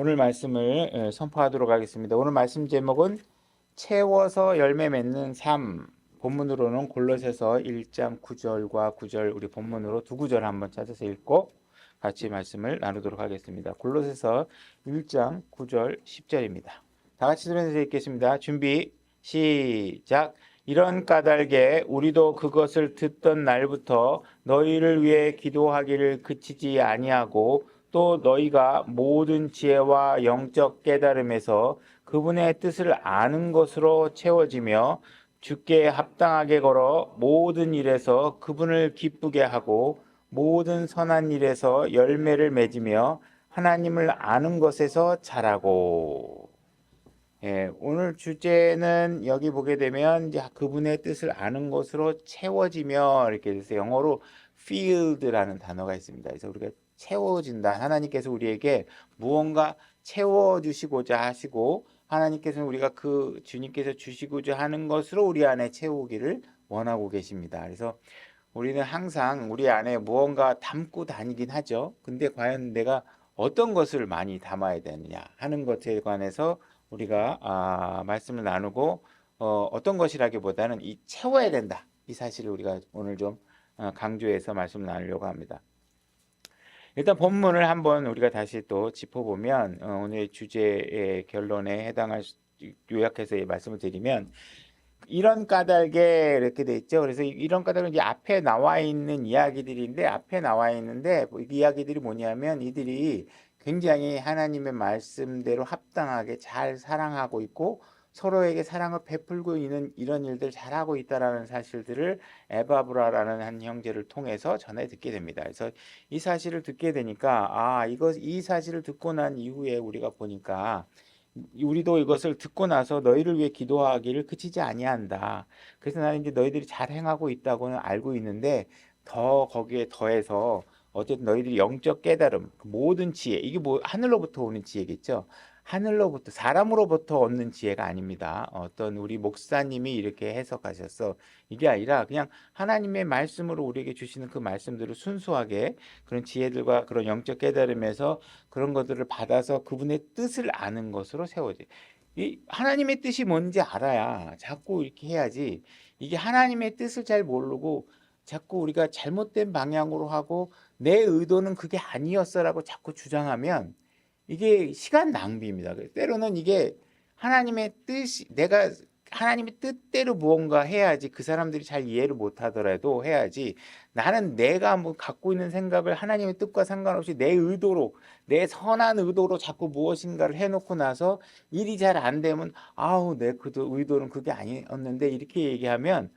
오늘 말씀을 선포하도록 하겠습니다. 오늘 말씀 제목은 채워서 열매 맺는 삶. 본문으로는 골로새서 1장 9절과 9절, 우리 본문으로 두 구절 한번 찾아서 읽고 같이 말씀을 나누도록 하겠습니다. 골로새서 1장 9절 10절입니다. 다 같이 들으면서 읽겠습니다. 준비 시작. 이런 까닭에 우리도 그것을 듣던 날부터 너희를 위해 기도하기를 그치지 아니하고 또 너희가 모든 지혜와 영적 깨달음에서 그분의 뜻을 아는 것으로 채워지며 주께 합당하게 걸어 모든 일에서 그분을 기쁘게 하고 모든 선한 일에서 열매를 맺으며 하나님을 아는 것에서 자라고. 오늘 주제는 여기 보게 되면 이제 그분의 뜻을 아는 것으로 채워지며 이렇게 돼서 영어로 filled라는 단어가 있습니다. 그래서 우리가 채워진다. 하나님께서 우리에게 무언가 채워주시고자 하시고 하나님께서는 우리가 그 주님께서 주시고자 하는 것으로 우리 안에 채우기를 원하고 계십니다. 그래서 우리는 항상 우리 안에 무언가 담고 다니긴 하죠. 근데 과연 내가 어떤 것을 많이 담아야 되느냐 하는 것에 관해서 우리가 말씀을 나누고 어떤 것이라기보다는 이 채워야 된다. 이 사실을 우리가 오늘 좀 강조해서 말씀을 나누려고 합니다. 일단 본문을 한번 우리가 다시 또 짚어보면 오늘 주제의 결론에 해당할 요약해서 말씀을 드리면 이런 까닭에 이렇게 돼 있죠. 그래서 이런 까닭은 이제 앞에 나와 있는 이야기들인데 앞에 나와 있는데 이 이야기들이 뭐냐면 이들이 굉장히 하나님의 말씀대로 합당하게 잘 사랑하고 있고 서로에게 사랑을 베풀고 있는 이런 일들 잘하고 있다라는 사실들을 에바브라라는 한 형제를 통해서 전해 듣게 됩니다. 그래서 이 사실을 듣게 되니까 이 사실을 듣고 난 이후에 우리가 보니까 우리도 이것을 듣고 나서 너희를 위해 기도하기를 그치지 아니한다. 그래서 나는 이제 너희들이 잘 행하고 있다고는 알고 있는데 더 거기에 더해서 어쨌든 너희들이 영적 깨달음, 모든 지혜, 이게 뭐 하늘로부터 오는 지혜겠죠. 하늘로부터 사람으로부터 얻는 지혜가 아닙니다. 어떤 우리 목사님이 이렇게 해석하셨어. 이게 아니라 그냥 하나님의 말씀으로 우리에게 주시는 그 말씀들을 순수하게 그런 지혜들과 그런 영적 깨달음에서 그런 것들을 받아서 그분의 뜻을 아는 것으로 세워져. 이 하나님의 뜻이 뭔지 알아야 자꾸 이렇게 해야지. 이게 하나님의 뜻을 잘 모르고 자꾸 우리가 잘못된 방향으로 하고 내 의도는 그게 아니었어라고 자꾸 주장하면 이게 시간 낭비입니다. 때로는 이게 하나님의 뜻이 내가 하나님의 뜻대로 무언가 해야지 그 사람들이 잘 이해를 못하더라도 해야지 나는 내가 뭐 갖고 있는 생각을 하나님의 뜻과 상관없이 내 의도로 내 선한 의도로 자꾸 무엇인가를 해놓고 나서 일이 잘 안 되면 아우 내 그 의도는 그게 아니었는데 이렇게 얘기하면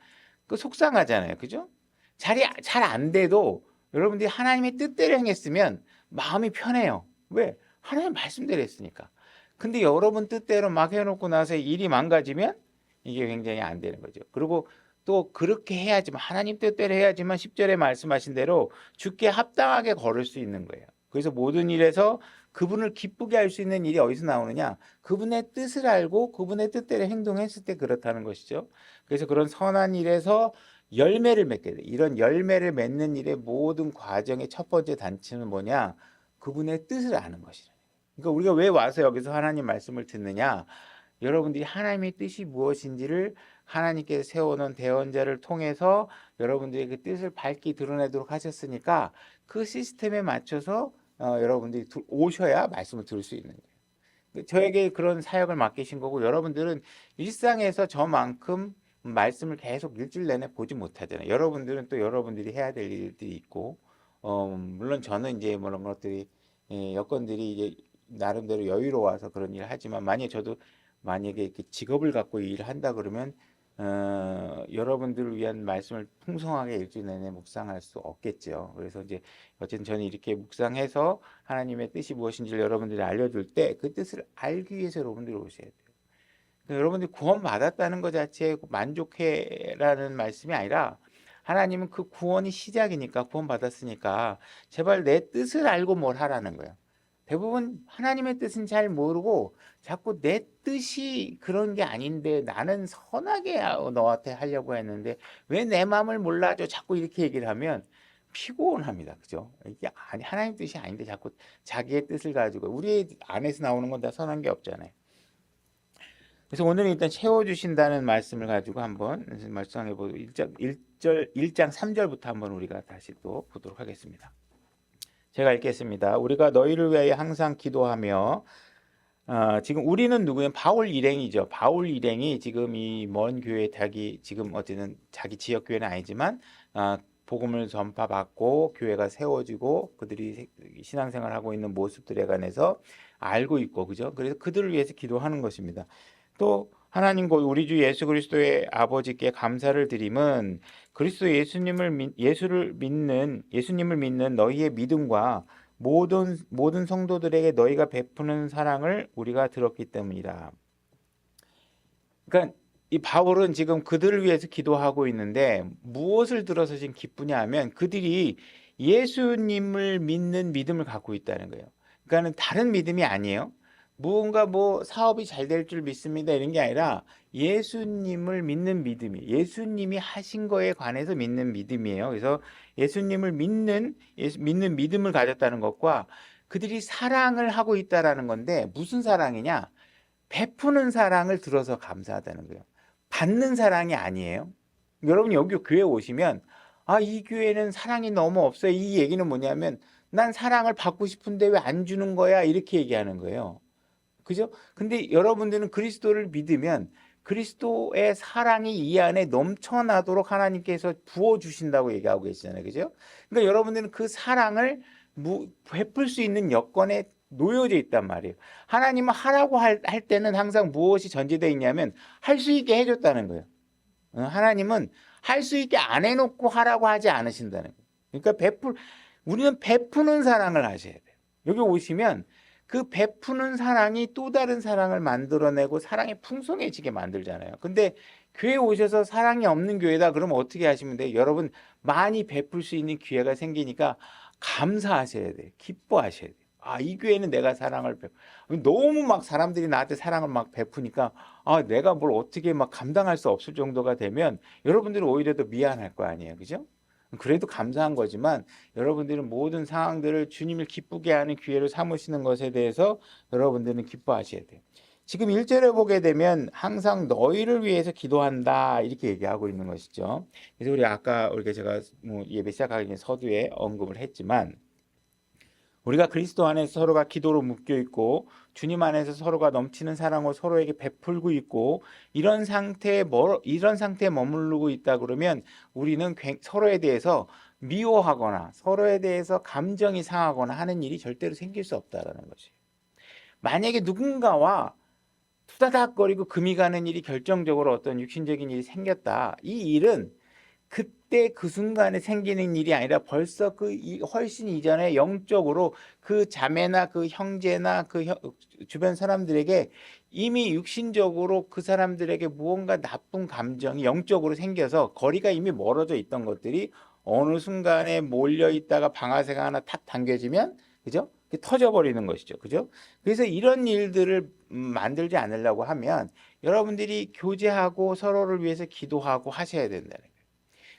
그 속상하잖아요. 그죠? 잘 안 돼도 여러분들이 하나님의 뜻대로 행했으면 마음이 편해요. 왜? 하나님 말씀대로 했으니까. 근데 여러분 뜻대로 막 해놓고 나서 일이 망가지면 이게 굉장히 안 되는 거죠. 그리고 또 그렇게 해야지만 하나님 뜻대로 해야지만 10절에 말씀하신 대로 주께 합당하게 걸을 수 있는 거예요. 그래서 모든 일에서 그분을 기쁘게 할 수 있는 일이 어디서 나오느냐? 그분의 뜻을 알고 그분의 뜻대로 행동했을 때 그렇다는 것이죠. 그래서 그런 선한 일에서 열매를 맺게 돼. 이런 열매를 맺는 일의 모든 과정의 첫 번째 단추는 뭐냐? 그분의 뜻을 아는 것이라. 그러니까 우리가 왜 와서 여기서 하나님 말씀을 듣느냐? 여러분들이 하나님의 뜻이 무엇인지를 하나님께서 세워놓은 대언자를 통해서 여러분들이 그 뜻을 밝히 드러내도록 하셨으니까 그 시스템에 맞춰서 여러분들이 오셔야 말씀을 들을 수 있는 거예요. 저에게 그런 사역을 맡기신 거고 여러분들은 일상에서 저만큼 말씀을 계속 일주일 내내 보지 못하잖아요. 여러분들은 또 여러분들이 해야 될 일들이 있고 물론 저는 이제 뭐 그런 것들이 여건들이 이제 나름대로 여유로워서 그런 일을 하지만 만약에 이렇게 직업을 갖고 일을 한다 그러면 여러분들을 위한 말씀을 풍성하게 일주일 내내 묵상할 수 없겠죠. 그래서 이제 어쨌든 저는 이렇게 묵상해서 하나님의 뜻이 무엇인지를 여러분들이 알려줄 때 그 뜻을 알기 위해서 여러분들이 오셔야 돼요. 여러분들이 구원 받았다는 것 자체에 만족해라는 말씀이 아니라 하나님은 그 구원이 시작이니까 구원 받았으니까 제발 내 뜻을 알고 뭘 하라는 거예요. 대부분 하나님의 뜻은 잘 모르고 자꾸 내 뜻이 그런 게 아닌데 나는 선하게 너한테 하려고 했는데 왜 내 마음을 몰라줘 자꾸 이렇게 얘기를 하면 피곤합니다. 그죠? 이게 하나님 뜻이 아닌데 자꾸 자기의 뜻을 가지고 우리 안에서 나오는 건 다 선한 게 없잖아요. 그래서 오늘은 일단 채워주신다는 말씀을 가지고 한번 말씀해 보고 1장 3절부터 한번 우리가 다시 또 보도록 하겠습니다. 제가 읽겠습니다. 우리가 너희를 위하여 항상 기도하며 지금 우리는 누구예요? 바울 일행이죠. 바울 일행이 지금 이 먼 교회 지금 어쨌든 자기 지역 교회는 아니지만 복음을 전파받고 교회가 세워지고 그들이 신앙생활하고 있는 모습들에 관해서 알고 있고 그죠? 그래서 그들을 위해서 기도하는 것입니다. 또 하나님 곧 우리 주 예수 그리스도의 아버지께 감사를 드림은 그리스도 예수님을 믿는 너희의 믿음과 모든 성도들에게 너희가 베푸는 사랑을 우리가 들었기 때문이다. 그러니까 이 바울은 지금 그들을 위해서 기도하고 있는데 무엇을 들어서 지금 기쁘냐 하면 그들이 예수님을 믿는 믿음을 갖고 있다는 거예요. 그러니까는 다른 믿음이 아니에요. 무언가 뭐 사업이 잘 될 줄 믿습니다 이런 게 아니라 예수님을 믿는 믿음이 예수님이 하신 거에 관해서 믿는 믿음이에요. 그래서 예수님을 믿는 믿음을 가졌다는 것과 그들이 사랑을 하고 있다라는 건데 무슨 사랑이냐? 베푸는 사랑을 들어서 감사하다는 거예요. 받는 사랑이 아니에요. 여러분 여기 교회 오시면 이 교회는 사랑이 너무 없어요. 이 얘기는 뭐냐면 난 사랑을 받고 싶은데 왜 안 주는 거야? 이렇게 얘기하는 거예요. 그죠? 근데 여러분들은 그리스도를 믿으면 그리스도의 사랑이 이 안에 넘쳐나도록 하나님께서 부어주신다고 얘기하고 계시잖아요. 그죠? 그러니까 여러분들은 그 사랑을 베풀 수 있는 여건에 놓여져 있단 말이에요. 하나님은 하라고 할 때는 항상 무엇이 전제되어 있냐면 할 수 있게 해줬다는 거예요. 하나님은 할 수 있게 안 해놓고 하라고 하지 않으신다는 거예요. 그러니까 우리는 베푸는 사랑을 하셔야 돼요. 여기 오시면 그 베푸는 사랑이 또 다른 사랑을 만들어내고 사랑이 풍성해지게 만들잖아요. 근데 교회 오셔서 사랑이 없는 교회다 그러면 어떻게 하시면 돼요? 여러분 많이 베풀 수 있는 기회가 생기니까 감사하셔야 돼요. 기뻐하셔야 돼요. 이 교회는 내가 사랑을 너무 막 사람들이 나한테 사랑을 막 베푸니까 내가 뭘 어떻게 막 감당할 수 없을 정도가 되면 여러분들은 오히려 더 미안할 거 아니에요. 그죠? 그래도 감사한 거지만 여러분들은 모든 상황들을 주님을 기쁘게 하는 기회로 삼으시는 것에 대해서 여러분들은 기뻐하셔야 돼요. 지금 1절에 보게 되면 항상 너희를 위해서 기도한다 이렇게 얘기하고 있는 것이죠. 그래서 우리가 제가 예배 시작하기 전에 서두에 언급을 했지만 우리가 그리스도 안에서 서로가 기도로 묶여 있고 주님 안에서 서로가 넘치는 사랑으로 서로에게 베풀고 있고 이런 상태에 머무르고 있다 그러면 우리는 서로에 대해서 미워하거나 서로에 대해서 감정이 상하거나 하는 일이 절대로 생길 수 없다라는 것이에요. 만약에 누군가와 투다닥거리고 금이 가는 일이 결정적으로 어떤 육신적인 일이 생겼다. 이 일은 그때 그 순간에 생기는 일이 아니라 벌써 훨씬 이전에 영적으로 그 자매나 그 형제나 주변 사람들에게 이미 육신적으로 그 사람들에게 무언가 나쁜 감정이 영적으로 생겨서 거리가 이미 멀어져 있던 것들이 어느 순간에 몰려 있다가 방아쇠가 하나 탁 당겨지면 그죠? 터져버리는 것이죠. 그죠? 그래서 이런 일들을 만들지 않으려고 하면 여러분들이 교제하고 서로를 위해서 기도하고 하셔야 된다는 거예요.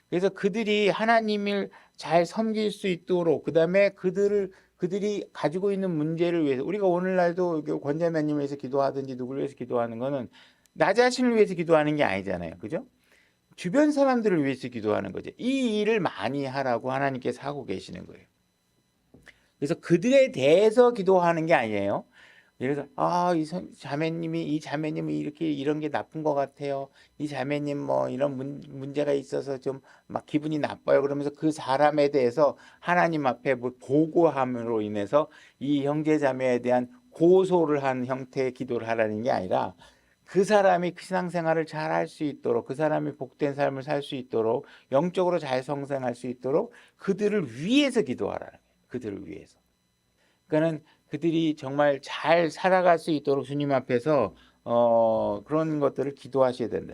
그래서 그들이 하나님을 잘 섬길 수 있도록 그다음에 그들이 가지고 있는 문제를 위해서 우리가 오늘날도 권자매님을 위해서 기도하든지 누구를 위해서 기도하는 거는 나 자신을 위해서 기도하는 게 아니잖아요. 그죠? 주변 사람들을 위해서 기도하는 거죠. 이 일을 많이 하라고 하나님께서 하고 계시는 거예요. 그래서 그들에 대해서 기도하는 게 아니에요. 예를 들어서 이 자매님이 이런 게 나쁜 것 같아요. 이 자매님 뭐 이런 문제가 있어서 좀 막 기분이 나빠요. 그러면서 그 사람에 대해서 하나님 앞에 뭐 보고함으로 인해서 이 형제 자매에 대한 고소를 한 형태의 기도를 하라는 게 아니라 그 사람이 신앙생활을 잘 할 수 있도록 그 사람이 복된 삶을 살 수 있도록 영적으로 잘 성장할 수 있도록 그들을 위해서 기도하라는 거예요. 그들을 위해서. 그러니까는 그들이 정말 잘 살아갈 수 있도록 주님 앞에서 그런 것들을 기도하셔야 된다.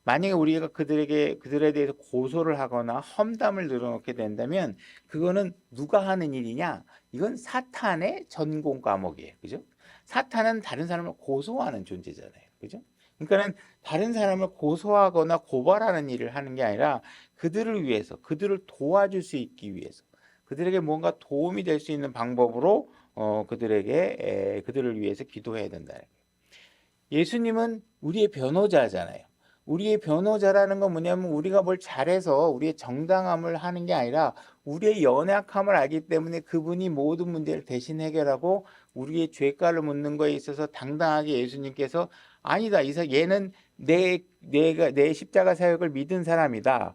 만약에 우리가 그들에 대해서 고소를 하거나 험담을 늘어놓게 된다면 그거는 누가 하는 일이냐? 이건 사탄의 전공 과목이에요. 그죠? 사탄은 다른 사람을 고소하는 존재잖아요. 그죠? 그러니까는 다른 사람을 고소하거나 고발하는 일을 하는 게 아니라 그들을 위해서, 그들을 도와줄 수 있기 위해서 그들에게 뭔가 도움이 될 수 있는 방법으로 그들을 위해서 기도해야 된다. 예수님은 우리의 변호자잖아요. 우리의 변호자라는 건 뭐냐면 우리가 뭘 잘해서 우리의 정당함을 하는 게 아니라 우리의 연약함을 알기 때문에 그분이 모든 문제를 대신 해결하고 우리의 죄가를 묻는 거에 있어서 당당하게 예수님께서 아니다. 얘는 내 십자가 사역을 믿은 사람이다.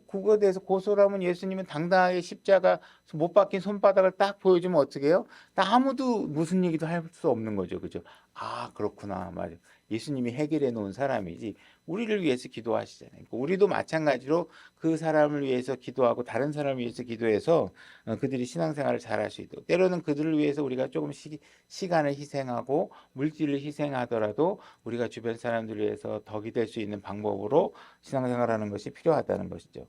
그거에 대해서 고소를 하면 예수님은 당당하게 십자가 못 박힌 손바닥을 딱 보여주면 어떻게 해요? 아무도 무슨 얘기도 할 수 없는 거죠. 그죠? 아, 그렇구나. 맞아. 예수님이 해결해 놓은 사람이지 우리를 위해서 기도하시잖아요. 그러니까 우리도 마찬가지로 그 사람을 위해서 기도하고 다른 사람을 위해서 기도해서 그들이 신앙생활을 잘할 수 있도록 때로는 그들을 위해서 우리가 조금씩 시간을 희생하고 물질을 희생하더라도 우리가 주변 사람들을 위해서 덕이 될 수 있는 방법으로 신앙생활하는 것이 필요하다는 것이죠.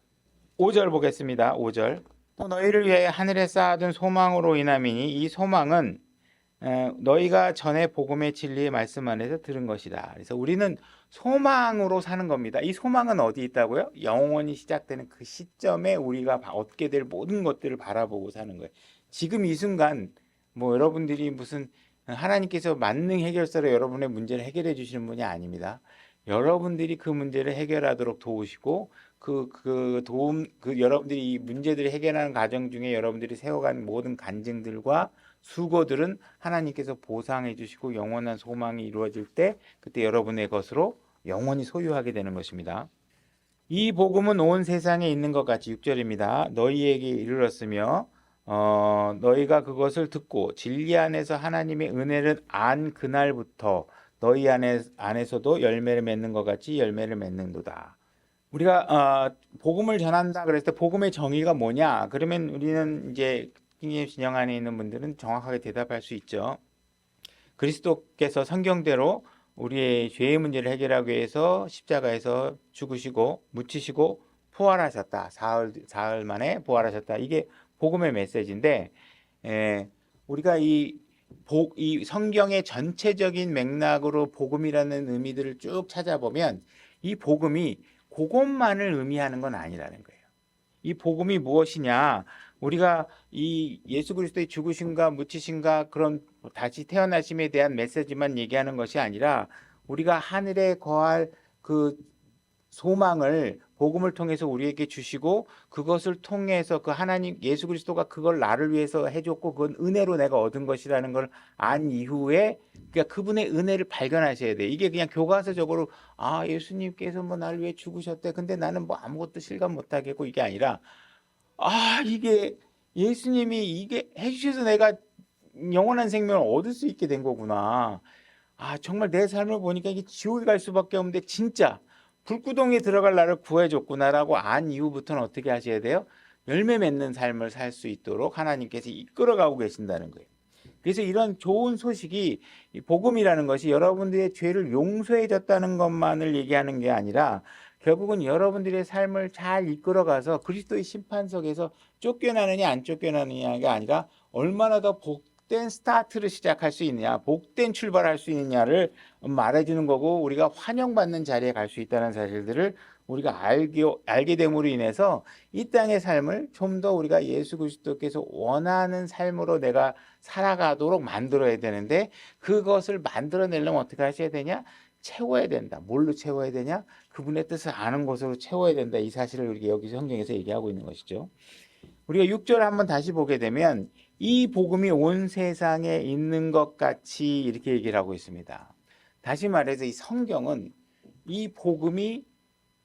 5절 보겠습니다. 5절. 또 너희를 위해 하늘에 쌓아둔 소망으로 인함이니 이 소망은 너희가 전에 복음의 진리의 말씀 안에서 들은 것이다. 그래서 우리는 소망으로 사는 겁니다. 이 소망은 어디 있다고요? 영원히 시작되는 그 시점에 우리가 얻게 될 모든 것들을 바라보고 사는 거예요. 지금 이 순간 뭐 여러분들이 무슨 하나님께서 만능 해결사로 여러분의 문제를 해결해 주시는 분이 아닙니다. 여러분들이 그 문제를 해결하도록 도우시고 여러분들이 이 문제들을 해결하는 과정 중에 여러분들이 세워간 모든 간증들과 수고들은 하나님께서 보상해 주시고 영원한 소망이 이루어질 때 그때 여러분의 것으로 영원히 소유하게 되는 것입니다. 이 복음은 온 세상에 있는 것 같이 6절입니다. 너희에게 이르렀으며 너희가 그것을 듣고 진리 안에서 하나님의 은혜를 안 그날부터 너희 안에서도 열매를 맺는 것 같이 열매를 맺는도다. 우리가 복음을 전한다 그랬을 때 복음의 정의가 뭐냐? 그러면 우리는 이제 킹제임스 진영 안에 있는 분들은 정확하게 대답할 수 있죠. 그리스도께서 성경대로 우리의 죄의 문제를 해결하기 위해서 십자가에서 죽으시고 묻히시고 부활하셨다. 사흘 만에 부활하셨다. 이게 복음의 메시지인데 우리가 이 성경의 전체적인 맥락으로 복음이라는 의미들을 쭉 찾아보면 이 복음이 그것만을 의미하는 건 아니라는 거예요. 이 복음이 무엇이냐? 우리가 이 예수 그리스도의 죽으심과 묻히심과 그런 다시 태어나심에 대한 메시지만 얘기하는 것이 아니라 우리가 하늘에 거할 그 소망을 복음을 통해서 우리에게 주시고 그것을 통해서 그 하나님 예수 그리스도가 그걸 나를 위해서 해줬고 그건 은혜로 내가 얻은 것이라는 걸 안 이후에 그러니까 그분의 은혜를 발견하셔야 돼. 이게 그냥 교과서적으로 아 예수님께서 뭐 나를 위해 죽으셨대. 근데 나는 뭐 아무것도 실감 못하겠고 이게 아니라 아 이게 예수님이 이게 해주셔서 내가 영원한 생명을 얻을 수 있게 된 거구나. 아 정말 내 삶을 보니까 이게 지옥에 갈 수밖에 없는데 진짜 불구덩이에 들어갈 나를 구해줬구나라고 안 이후부터는 어떻게 하셔야 돼요? 열매 맺는 삶을 살 수 있도록 하나님께서 이끌어가고 계신다는 거예요. 그래서 이런 좋은 소식이 복음이라는 것이 여러분들의 죄를 용서해 줬다는 것만을 얘기하는 게 아니라 결국은 여러분들의 삶을 잘 이끌어가서 그리스도의 심판석에서 쫓겨나느냐 안 쫓겨나느냐가 아니라 얼마나 더 복된 스타트를 시작할 수 있느냐, 복된 출발할 수 있느냐를 말해주는 거고 우리가 환영받는 자리에 갈 수 있다는 사실들을 우리가 알게 됨으로 인해서 이 땅의 삶을 좀 더 우리가 예수 그리스도께서 원하는 삶으로 내가 살아가도록 만들어야 되는데 그것을 만들어내려면 어떻게 하셔야 되냐? 채워야 된다. 뭘로 채워야 되냐? 그분의 뜻을 아는 것으로 채워야 된다. 이 사실을 우리가 여기 성경에서 얘기하고 있는 것이죠. 우리가 6절을 한번 다시 보게 되면 이 복음이 온 세상에 있는 것 같이 이렇게 얘기를 하고 있습니다. 다시 말해서 이 성경은 이 복음이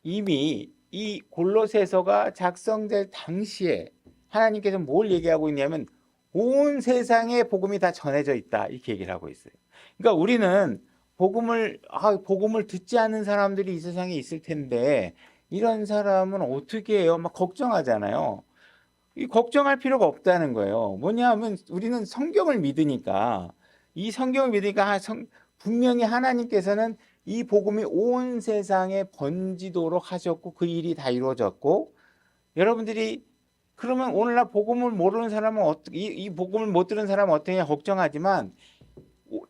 이미 이 골로새서가 작성될 당시에 하나님께서 뭘 얘기하고 있냐면 온 세상에 복음이 다 전해져 있다 이렇게 얘기를 하고 있어요. 그러니까 우리는 복음을 듣지 않는 사람들이 이 세상에 있을 텐데 이런 사람은 어떻게 해요? 막 걱정하잖아요. 이 걱정할 필요가 없다는 거예요. 뭐냐면 우리는 성경을 믿으니까 이 성경을 믿으니까 분명히 하나님께서는 이 복음이 온 세상에 번지도록 하셨고 그 일이 다 이루어졌고 여러분들이 그러면 오늘날 복음을 모르는 사람은 이 복음을 못 들은 사람은 어떻게 걱정하지만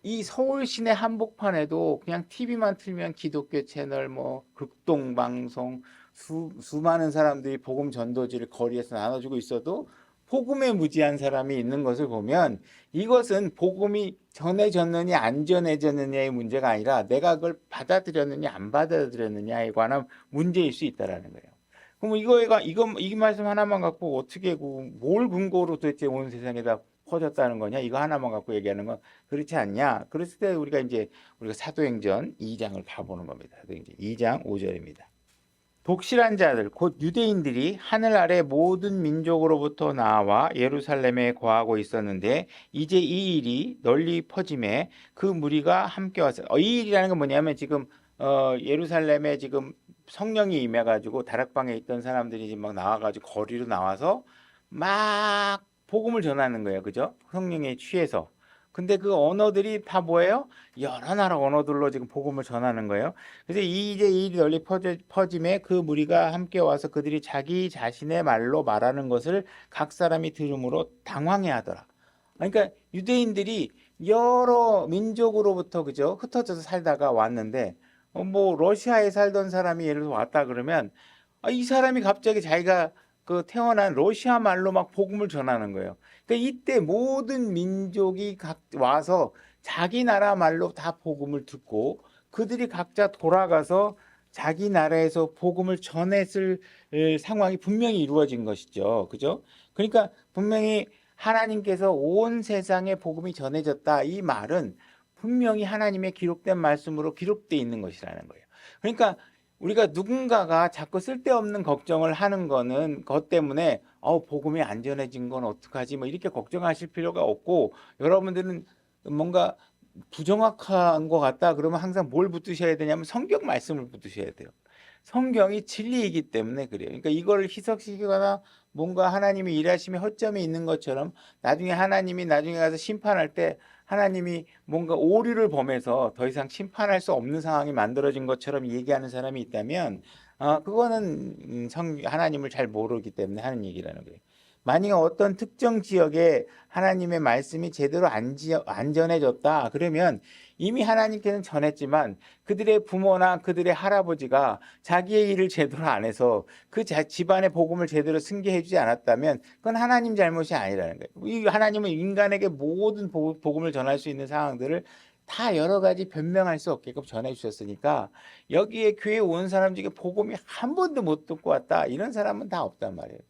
이 서울 시내 한복판에도 그냥 TV만 틀면 기독교 채널 뭐 극동방송 수많은 사람들이 복음 전도지를 거리에서 나눠주고 있어도 복음에 무지한 사람이 있는 것을 보면 이것은 복음이 전해졌느냐 안 전해졌느냐의 문제가 아니라 내가 그걸 받아들였느냐 안 받아들였느냐에 관한 문제일 수 있다라는 거예요. 그럼 이 말씀 하나만 갖고 어떻게 뭘 근거로 도대체 온 세상에다 퍼졌다는 거냐? 이거 하나만 갖고 얘기하는 건 그렇지 않냐? 그랬을 때 우리가 사도행전 2장을 가보는 겁니다. 사도행전 2장 5절입니다. 독실한 자들 곧 유대인들이 하늘 아래 모든 민족으로부터 나와 예루살렘에 거하고 있었는데 이제 이 일이 널리 퍼짐에 그 무리가 함께 왔어요. 이 일이라는 건 뭐냐면 지금 예루살렘에 지금 성령이 임해가지고 다락방에 있던 사람들이 지금 막 나와가지고 거리로 나와서 막 복음을 전하는 거예요. 그죠? 성령에 취해서. 근데 그 언어들이 다 뭐예요? 여러 나라 언어들로 지금 복음을 전하는 거예요. 그래서 이제 이 일이 널리 퍼짐에 그 무리가 함께 와서 그들이 자기 자신의 말로 말하는 것을 각 사람이 들음으로 당황해하더라. 그러니까 유대인들이 여러 민족으로부터 그죠? 흩어져서 살다가 왔는데 뭐 러시아에 살던 사람이 예를 들어 왔다 그러면 이 사람이 갑자기 자기가 그 태어난 러시아 말로 막 복음을 전하는 거예요. 그러니까 이때 모든 민족이 각 와서 자기 나라 말로 다 복음을 듣고 그들이 각자 돌아가서 자기 나라에서 복음을 전했을 상황이 분명히 이루어진 것이죠. 그죠? 그러니까 분명히 하나님께서 온 세상에 복음이 전해졌다. 이 말은 분명히 하나님의 기록된 말씀으로 기록되어 있는 것이라는 거예요. 그러니까 우리가 누군가가 자꾸 쓸데없는 걱정을 하는 거는 것 때문에 복음이 안 전해진 건 어떡하지 뭐 이렇게 걱정하실 필요가 없고 여러분들은 뭔가 부정확한 것 같다 그러면 항상 뭘 붙드셔야 되냐면 성경 말씀을 붙드셔야 돼요. 성경이 진리이기 때문에 그래요. 그러니까 이걸 희석시키거나 뭔가 하나님이 일하심에 허점이 있는 것처럼 나중에 하나님이 나중에 가서 심판할 때 하나님이 뭔가 오류를 범해서 더 이상 심판할 수 없는 상황이 만들어진 것처럼 얘기하는 사람이 있다면 그거는 하나님을 잘 모르기 때문에 하는 얘기라는 거예요. 만약에 어떤 특정 지역에 하나님의 말씀이 제대로 안 전해졌다 그러면 이미 하나님께는 전했지만 그들의 부모나 그들의 할아버지가 자기의 일을 제대로 안 해서 그 집안의 복음을 제대로 승계해주지 않았다면 그건 하나님 잘못이 아니라는 거예요. 이 하나님은 인간에게 모든 복음을 전할 수 있는 상황들을 다 여러 가지 변명할 수 없게끔 전해 주셨으니까 여기에 교회에 온 사람 중에 복음이 한 번도 못 듣고 왔다 이런 사람은 다 없단 말이에요.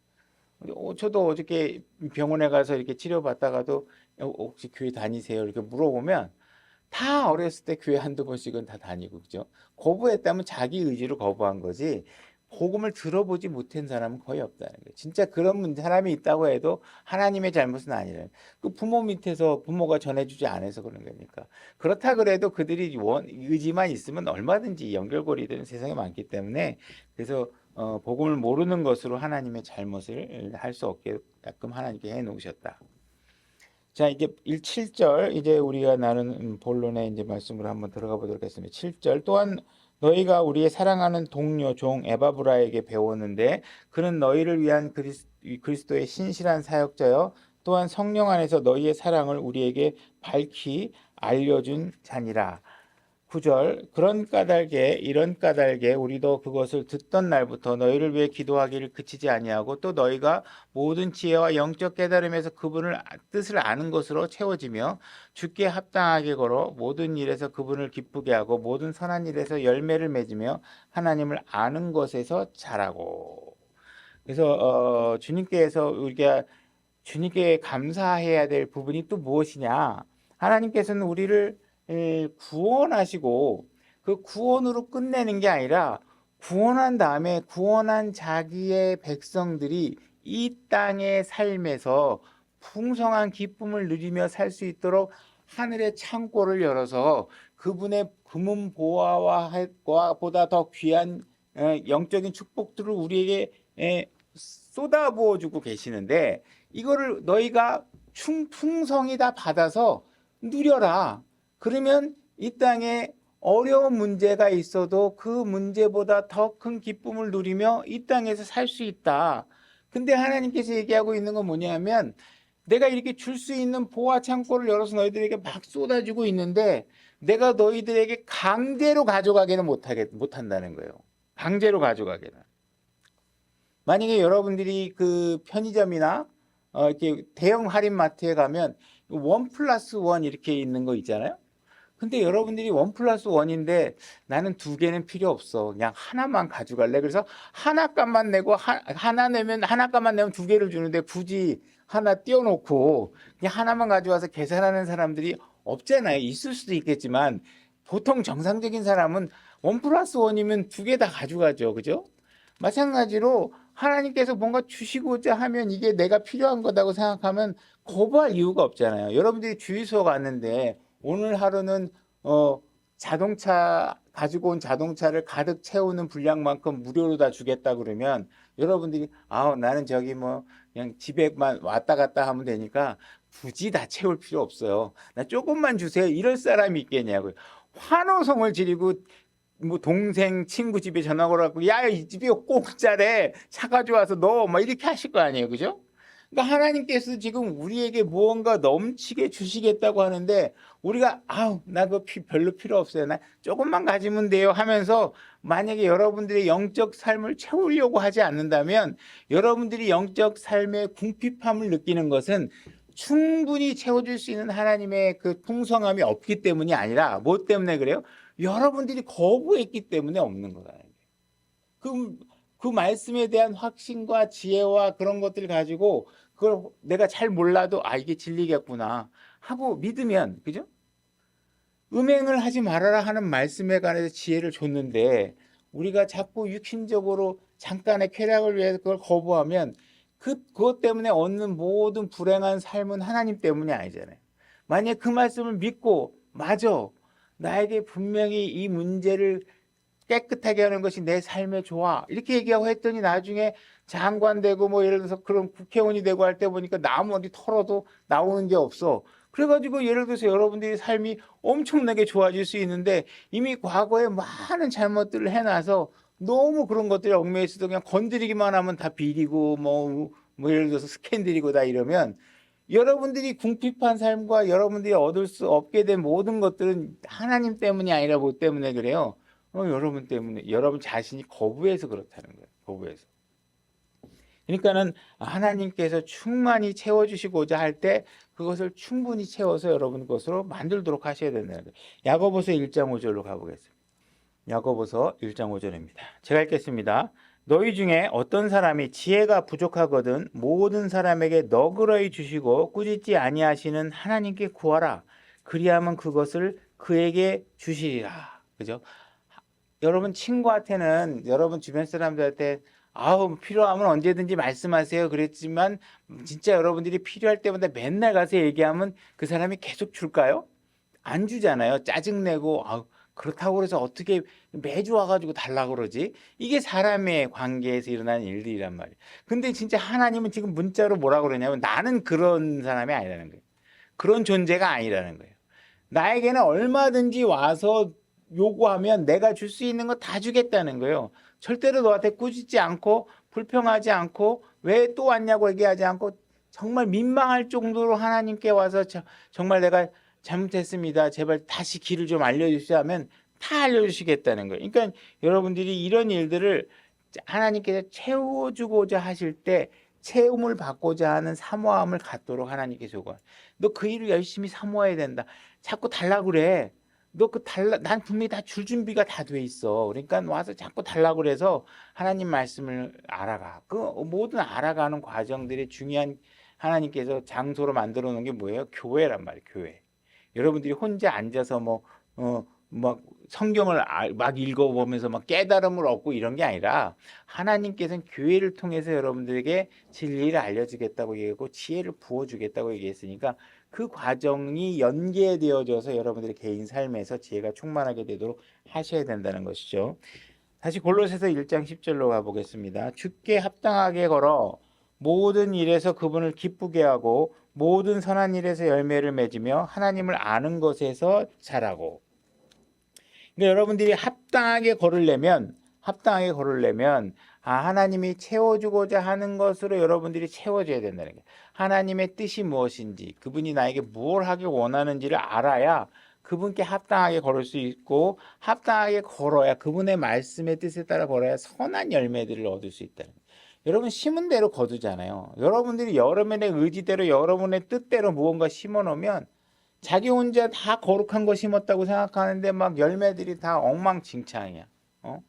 저도 어저께 병원에 가서 이렇게 치료받다가도 혹시 교회 다니세요? 이렇게 물어보면 다 어렸을 때 교회 한두 번씩은 다 다니고 그죠? 거부했다면 자기 의지로 거부한 거지 복음을 들어보지 못한 사람은 거의 없다는 거예요. 진짜 그런 사람이 있다고 해도 하나님의 잘못은 아니라는 거예요. 그 부모 밑에서 부모가 전해주지 않아서 그런 거니까. 그렇다 그래도 그들이 의지만 있으면 얼마든지 연결고리 되는 세상에 많기 때문에 그래서 복음을 모르는 것으로 하나님의 잘못을 할 수 없게끔 하나님께 해 놓으셨다. 자, 이제 7절 이제 우리가 나눈 본론의 이제 말씀으로 한번 들어가 보도록 하겠습니다. 7절 또한 너희가 우리의 사랑하는 동료 종 에바브라에게 배웠는데 그는 너희를 위한 그리스도의 신실한 사역자여 또한 성령 안에서 너희의 사랑을 우리에게 밝히 알려준 자니라. 9절 이런 까닭에 우리도 그것을 듣던 날부터 너희를 위해 기도하기를 그치지 아니하고 또 너희가 모든 지혜와 영적 깨달음에서 그분을 뜻을 아는 것으로 채워지며 주께 합당하게 걸어 모든 일에서 그분을 기쁘게 하고 모든 선한 일에서 열매를 맺으며 하나님을 아는 것에서 자라고. 그래서 우리가 주님께 감사해야 될 부분이 또 무엇이냐? 하나님께서는 우리를 구원하시고 그 구원으로 끝내는 게 아니라 구원한 다음에 구원한 자기의 백성들이 이 땅의 삶에서 풍성한 기쁨을 누리며 살 수 있도록 하늘의 창고를 열어서 그분의 금은 보화와 보다 더 귀한 영적인 축복들을 우리에게 쏟아부어 주고 계시는데 이거를 너희가 풍성히 다 받아서 누려라. 그러면 이 땅에 어려운 문제가 있어도 그 문제보다 더 큰 기쁨을 누리며 이 땅에서 살 수 있다. 근데 하나님께서 얘기하고 있는 건 뭐냐면 내가 이렇게 줄 수 있는 보화 창고를 열어서 너희들에게 막 쏟아주고 있는데 내가 너희들에게 강제로 가져가기는 못한다는 거예요. 강제로 가져가기는. 만약에 여러분들이 그 편의점이나 이렇게 대형 할인마트에 가면 1+1 이렇게 있는 거 있잖아요. 근데 여러분들이 1+1인데 나는 두 개는 필요 없어. 그냥 하나만 가져갈래. 그래서 하나 값만 내고 하나 값만 내면 두 개를 주는데 굳이 하나 띄워놓고 그냥 하나만 가져와서 계산하는 사람들이 없잖아요. 있을 수도 있겠지만 보통 정상적인 사람은 1+1이면 두 개 다 가져가죠. 그죠? 마찬가지로 하나님께서 뭔가 주시고자 하면 이게 내가 필요한 거다고 생각하면 거부할 이유가 없잖아요. 여러분들이 주유소 갔는데 오늘 하루는 자동차 가지고 온 자동차를 가득 채우는 분량만큼 무료로 다 주겠다 그러면 여러분들이 나는 저기 뭐 그냥 집에만 왔다 갔다 하면 되니까 굳이 다 채울 필요 없어요. 나 조금만 주세요. 이럴 사람이 있겠냐고요. 환호성을 지르고 뭐 동생 친구 집에 전화 걸어갖고 야 이 집이 공짜래 차 가져와서 넣어 막 이렇게 하실 거 아니에요, 그죠? 그러니까 하나님께서 지금 우리에게 무언가 넘치게 주시겠다고 하는데 우리가 나 그거 별로 필요 없어요, 나 조금만 가지면 돼요 하면서 만약에 여러분들의 영적 삶을 채우려고 하지 않는다면 여러분들이 영적 삶의 궁핍함을 느끼는 것은 충분히 채워줄 수 있는 하나님의 그 풍성함이 없기 때문이 아니라 뭐 때문에 그래요? 여러분들이 거부했기 때문에 없는 거다. 그 말씀에 대한 확신과 지혜와 그런 것들을 가지고 그걸 내가 잘 몰라도 이게 진리겠구나 하고 믿으면, 그죠? 음행을 하지 말아라 하는 말씀에 관해서 지혜를 줬는데 우리가 자꾸 육신적으로 잠깐의 쾌락을 위해서 그걸 거부하면 그것 때문에 얻는 모든 불행한 삶은 하나님 때문이 아니잖아요. 만약 그 말씀을 믿고 맞아, 나에게 분명히 이 문제를 깨끗하게 하는 것이 내 삶에 좋아 이렇게 얘기하고 했더니 나중에 장관 되고 뭐 예를 들어서 그런 국회의원이 되고 할 때 보니까 나무 어디 털어도 나오는 게 없어. 그래가지고 예를 들어서 여러분들의 삶이 엄청나게 좋아질 수 있는데 이미 과거에 많은 잘못들을 해놔서 너무 그런 것들이 얽매여 있어도 그냥 건드리기만 하면 다 비리고 뭐 예를 들어서 스캔들이고 다 이러면 여러분들이 궁핍한 삶과 여러분들이 얻을 수 없게 된 모든 것들은 하나님 때문이 아니라 뭐 때문에 그래요? 여러분 때문에, 여러분 자신이 거부해서 그렇다는 거예요. 거부해서. 그러니까는 하나님께서 충만히 채워주시고자 할 때 그것을 충분히 채워서 여러분 것으로 만들도록 하셔야 된다는 거예요. 야고보서 1장 5절로 가보겠습니다. 야고보서 1장 5절입니다. 제가 읽겠습니다. 너희 중에 어떤 사람이 지혜가 부족하거든 모든 사람에게 너그러이 주시고 꾸짖지 아니하시는 하나님께 구하라. 그리하면 그것을 그에게 주시리라. 그죠? 여러분 친구한테는 여러분 주변 사람들한테 필요하면 언제든지 말씀하세요 그랬지만 진짜 여러분들이 필요할 때마다 맨날 가서 얘기하면 그 사람이 계속 줄까요? 안 주잖아요. 짜증내고 그렇다고 그래서 어떻게 매주 와가지고 달라고 그러지? 이게 사람의 관계에서 일어나는 일들이란 말이에요. 근데 진짜 하나님은 지금 문자로 뭐라고 그러냐면 나는 그런 사람이 아니라는 거예요. 그런 존재가 아니라는 거예요. 나에게는 얼마든지 와서 요구하면 내가 줄 수 있는 거 다 주겠다는 거예요. 절대로 너한테 꾸짖지 않고 불평하지 않고 왜 또 왔냐고 얘기하지 않고 정말 민망할 정도로 하나님께 와서 정말 내가 잘못했습니다. 제발 다시 길을 좀 알려주시오 하면 다 알려주시겠다는 거예요. 그러니까 여러분들이 이런 일들을 하나님께서 채워주고자 하실 때 채움을 받고자 하는 사모함을 갖도록 하나님께서 요구해요. 너 그 일을 열심히 사모해야 된다. 자꾸 달라고 그래. 난 분명히 다 줄 준비가 다 돼 있어. 그러니까 와서 자꾸 달라고 그래서 하나님 말씀을 알아가. 그 모든 알아가는 과정들이 중요한 하나님께서 장소로 만들어 놓은 게 뭐예요? 교회란 말이에요. 교회. 여러분들이 혼자 앉아서 막 성경을 막 읽어보면서 막 깨달음을 얻고 이런 게 아니라 하나님께서는 교회를 통해서 여러분들에게 진리를 알려주겠다고 얘기하고 지혜를 부어주겠다고 얘기했으니까 그 과정이 연계되어져서 여러분들의 개인 삶에서 지혜가 충만하게 되도록 하셔야 된다는 것이죠. 다시 골로새서 1장 10절로 가보겠습니다. 주께 합당하게 걸어 모든 일에서 그분을 기쁘게 하고 모든 선한 일에서 열매를 맺으며 하나님을 아는 것에서 자라고. 그러니까 여러분들이 합당하게 걸으려면 하나님이 채워주고자 하는 것으로 여러분들이 채워져야 된다는 거예요. 하나님의 뜻이 무엇인지 그분이 나에게 뭘 하기 원하는지를 알아야 그분께 합당하게 걸을 수 있고 합당하게 걸어야 그분의 말씀의 뜻에 따라 걸어야 선한 열매들을 얻을 수 있다는 거예요. 여러분 심은 대로 거두잖아요. 여러분들이 여러분의 의지대로 여러분의 뜻대로 무언가 심어 놓으면 자기 혼자 다 거룩한 거 심었다고 생각하는데 막 열매들이 다 엉망진창이야. 어?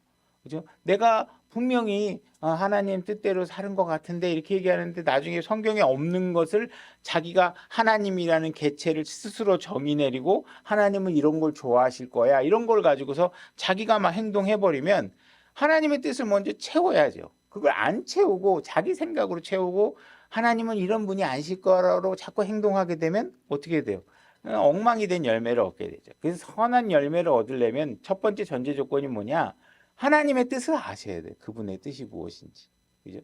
그죠? 내가 분명히 하나님 뜻대로 사는 것 같은데 이렇게 얘기하는데 나중에 성경에 없는 것을 자기가 하나님이라는 개체를 스스로 정의 내리고 하나님은 이런 걸 좋아하실 거야. 이런 걸 가지고서 자기가 막 행동해버리면 하나님의 뜻을 먼저 채워야죠. 그걸 안 채우고 자기 생각으로 채우고 하나님은 이런 분이 아니실 거라고 자꾸 행동하게 되면 어떻게 돼요? 엉망이 된 열매를 얻게 되죠. 그래서 선한 열매를 얻으려면 첫 번째 전제 조건이 뭐냐? 하나님의 뜻을 아셔야 돼. 그분의 뜻이 무엇인지. 그죠?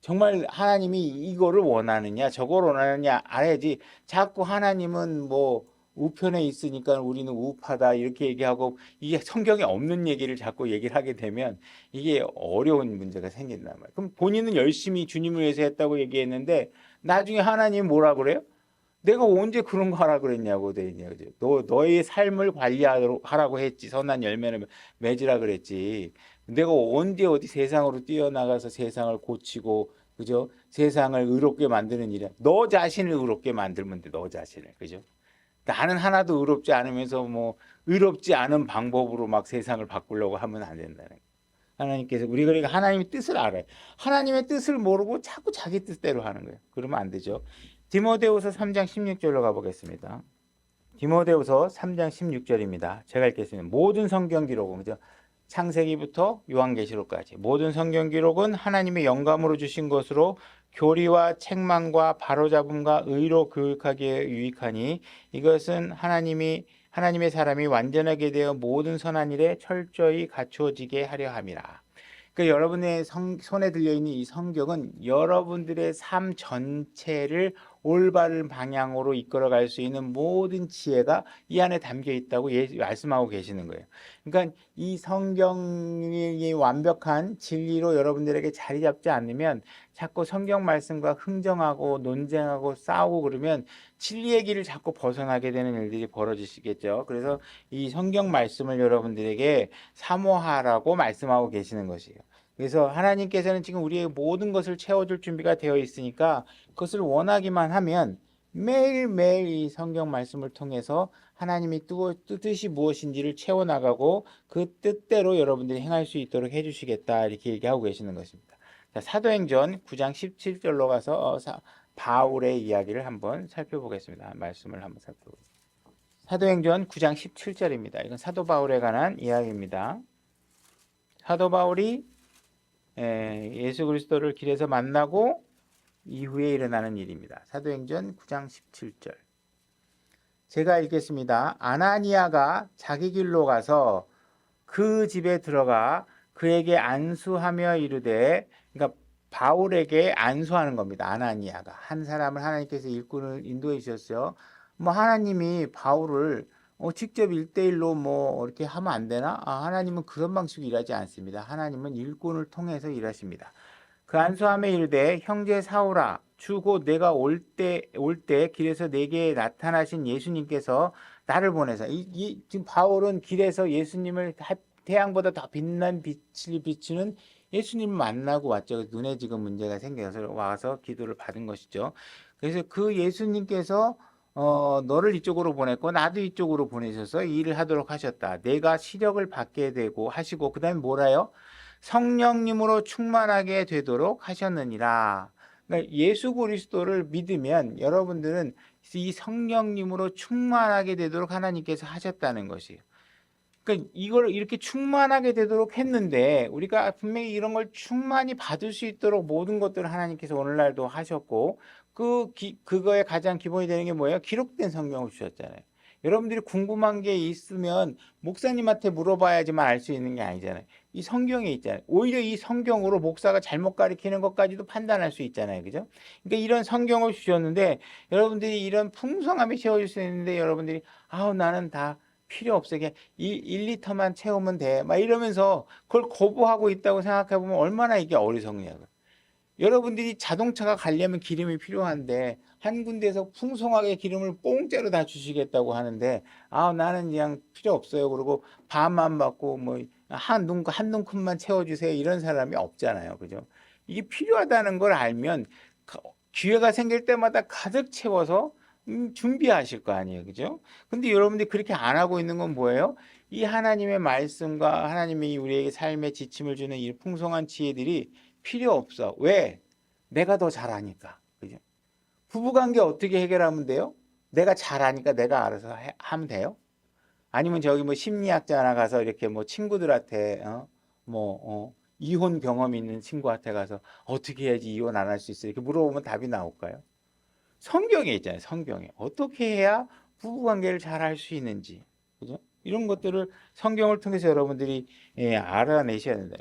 정말 하나님이 이거를 원하느냐, 저걸 원하느냐 알아야지. 자꾸 하나님은 뭐 우편에 있으니까 우리는 우파다 이렇게 얘기하고 이게 성경에 없는 얘기를 자꾸 얘기를 하게 되면 이게 어려운 문제가 생긴단 말이에요. 그럼 본인은 열심히 주님을 위해서 했다고 얘기했는데 나중에 하나님 뭐라 그래요? 내가 언제 그런 거 하라 그랬냐고 돼 있냐. 그죠? 너의 삶을 관리하라고 했지. 선한 열매를 맺으라 그랬지. 내가 언제 어디 세상으로 뛰어나가서 세상을 고치고, 그죠? 세상을 의롭게 만드는 일이야. 너 자신을 의롭게 만들면 돼. 너 자신을. 그죠? 나는 하나도 의롭지 않으면서 뭐 의롭지 않은 방법으로 막 세상을 바꾸려고 하면 안 된다는 거예요. 하나님께서 우리가 그러니까 하나님의 뜻을 알아요. 하나님의 뜻을 모르고 자꾸 자기 뜻대로 하는 거예요. 그러면 안 되죠. 디모데후서 3장 16절로 가보겠습니다. 디모데후서 3장 16절입니다. 제가 읽겠습니다. 모든 성경 기록은 그죠? 창세기부터 요한계시록까지 모든 성경 기록은 하나님의 영감으로 주신 것으로 교리와 책망과 바로잡음과 의로 교육하기에 유익하니 이것은 하나님의 사람이 완전하게 되어 모든 선한 일에 철저히 갖추어지게 하려 함이라. 그러니까 여러분의 손에 들려있는 이 성경은 여러분들의 삶 전체를 올바른 방향으로 이끌어갈 수 있는 모든 지혜가 이 안에 담겨 있다고 말씀하고 계시는 거예요. 그러니까 이 성경이 완벽한 진리로 여러분들에게 자리 잡지 않으면 자꾸 성경 말씀과 흥정하고 논쟁하고 싸우고 그러면 진리의 길을 자꾸 벗어나게 되는 일들이 벌어지시겠죠. 그래서 이 성경 말씀을 여러분들에게 사모하라고 말씀하고 계시는 것이에요. 그래서 하나님께서는 지금 우리의 모든 것을 채워줄 준비가 되어 있으니까 그것을 원하기만 하면 매일매일 이 성경 말씀을 통해서 하나님이 뜻이 무엇인지를 채워나가고 그 뜻대로 여러분들이 행할 수 있도록 해주시겠다 이렇게 얘기하고 계시는 것입니다. 자, 사도행전 9장 17절로 가서 바울의 이야기를 한번 살펴보겠습니다. 말씀을 한번 살펴보겠습니다. 사도행전 9장 17절입니다. 이건 사도 바울에 관한 이야기입니다. 사도 바울이 예수 그리스도를 길에서 만나고 이후에 일어나는 일입니다. 사도행전 9장 17절. 제가 읽겠습니다. 아나니아가 자기 길로 가서 그 집에 들어가 그에게 안수하며 이르되, 그러니까 바울에게 안수하는 겁니다. 아나니아가 한 사람을 하나님께서 일꾼을 인도해 주셨어요. 뭐 하나님이 바울을 직접 1대1로 뭐 이렇게 하면 안 되나? 하나님은 그런 방식으로 일하지 않습니다. 하나님은 일꾼을 통해서 일하십니다. 그 안수함에 이르되 형제 사울아 주 곧 내가 올 때 길에서 내게 나타나신 예수님께서 나를 보내사. 지금 바울은 길에서 예수님을 태양보다 더 빛난 빛을 비추는 예수님을 만나고 왔죠. 눈에 지금 문제가 생겨서 와서 기도를 받은 것이죠. 그래서 그 예수님께서 너를 이쪽으로 보냈고 나도 이쪽으로 보내셔서 이 일을 하도록 하셨다. 내가 시력을 받게 되고 하시고 그 다음에 뭐라요? 성령님으로 충만하게 되도록 하셨느니라. 그러니까 예수 그리스도를 믿으면 여러분들은 이 성령님으로 충만하게 되도록 하나님께서 하셨다는 것이에요. 그러니까 이걸 이렇게 충만하게 되도록 했는데 우리가 분명히 이런 걸 충만히 받을 수 있도록 모든 것들을 하나님께서 오늘날도 하셨고 그거의 가장 기본이 되는 게 뭐예요? 기록된 성경을 주셨잖아요. 여러분들이 궁금한 게 있으면 목사님한테 물어봐야지만 알 수 있는 게 아니잖아요. 이 성경에 있잖아요. 오히려 이 성경으로 목사가 잘못 가르치는 것까지도 판단할 수 있잖아요. 그죠? 그러니까 이런 성경을 주셨는데 여러분들이 이런 풍성함이 채워질 수 있는데 여러분들이 나는 다 필요 없어. 그냥 1리터만 채우면 돼. 막 이러면서 그걸 거부하고 있다고 생각해 보면 얼마나 이게 어리석냐고요. 여러분들이 자동차가 가려면 기름이 필요한데 한 군데에서 풍성하게 기름을 공짜로 다 주시겠다고 하는데 나는 그냥 필요 없어요. 그리고 반만 받고 뭐 한 눈금만 채워주세요. 이런 사람이 없잖아요. 그죠? 이게 필요하다는 걸 알면 기회가 생길 때마다 가득 채워서 준비하실 거 아니에요. 그죠? 근데 여러분들이 그렇게 안 하고 있는 건 뭐예요? 이 하나님의 말씀과 하나님이 우리에게 삶의 지침을 주는 이 풍성한 지혜들이 필요 없어. 왜? 내가 더 잘하니까. 그죠? 부부관계 어떻게 해결하면 돼요? 내가 잘하니까 내가 알아서 하면 돼요? 아니면 저기 뭐 심리학자나 가서 이렇게 뭐 친구들한테 이혼 경험 있는 친구한테 가서 어떻게 해야지 이혼 안 할 수 있어? 이렇게 물어보면 답이 나올까요? 성경에 있잖아요. 성경에 어떻게 해야 부부 관계를 잘 할 수 있는지, 그죠? 이런 것들을 성경을 통해서 여러분들이 알아내셔야 된다.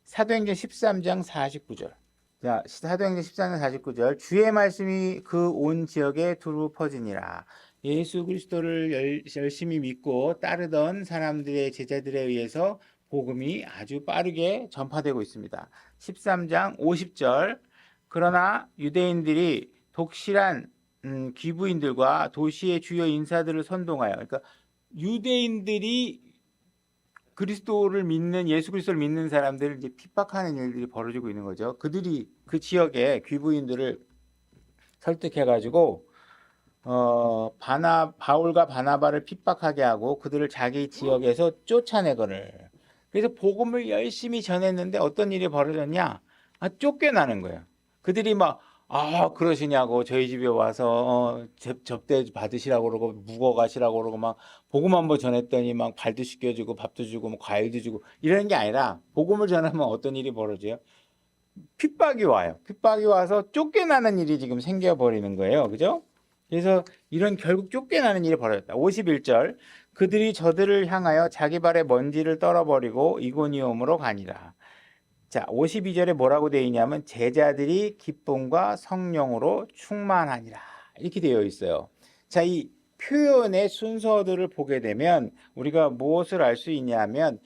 사도행전 13장 49절. 자, 사도행전 14장 49절. 주의 말씀이 그 온 지역에 두루 퍼지니라. 예수 그리스도를 열심히 믿고 따르던 사람들의 제자들에 의해서 복음이 아주 빠르게 전파되고 있습니다. 13장 50절. 그러나 유대인들이 독실한 귀부인들과 도시의 주요 인사들을 선동하여, 그러니까 유대인들이 그리스도를 믿는, 예수 그리스도를 믿는 사람들을 이제 핍박하는 일들이 벌어지고 있는 거죠. 그들이 그 지역의 귀부인들을 설득해가지고 바울과 바나바를 핍박하게 하고 그들을 자기 지역에서 쫓아내거늘. 그래서 복음을 열심히 전했는데 어떤 일이 벌어졌냐? 쫓겨나는 거예요. 그들이 막 그러시냐고 저희 집에 와서 접대 받으시라고 그러고 묵어 가시라고 그러고 막 복음 한번 전했더니 막 발도 씻겨주고 밥도 주고 뭐 과일도 주고 이러는 게 아니라 복음을 전하면 어떤 일이 벌어져요? 핍박이 와요. 핍박이 와서 쫓겨나는 일이 지금 생겨버리는 거예요. 그죠? 그래서 이런 결국 쫓겨나는 일이 벌어졌다. 51절. 그들이 저들을 향하여 자기 발에 먼지를 떨어버리고 이고니움으로 가니라. 자, 52절에 뭐라고 되어 있냐면 제자들이 기쁨과 성령으로 충만하니라. 이렇게 되어 있어요. 자, 이 표현의 순서들을 보게 되면 우리가 무엇을 알 수 있냐면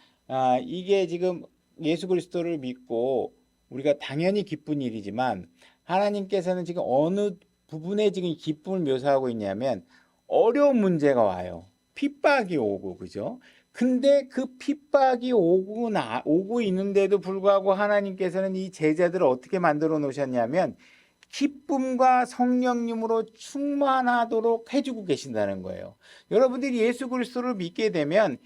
이게 지금 예수 그리스도를 믿고 우리가 당연히 기쁜 일이지만 하나님께서는 지금 어느 부분에 지금 기쁨을 묘사하고 있냐면 어려운 문제가 와요. 핍박이 오고, 그죠? 근데 그 핍박이 오고 있는데도 불구하고 하나님께서는 이 제자들을 어떻게 만들어 놓으셨냐면 기쁨과 성령님으로 충만하도록 해주고 계신다는 거예요. 여러분들이 예수 그리스도를 믿게 되면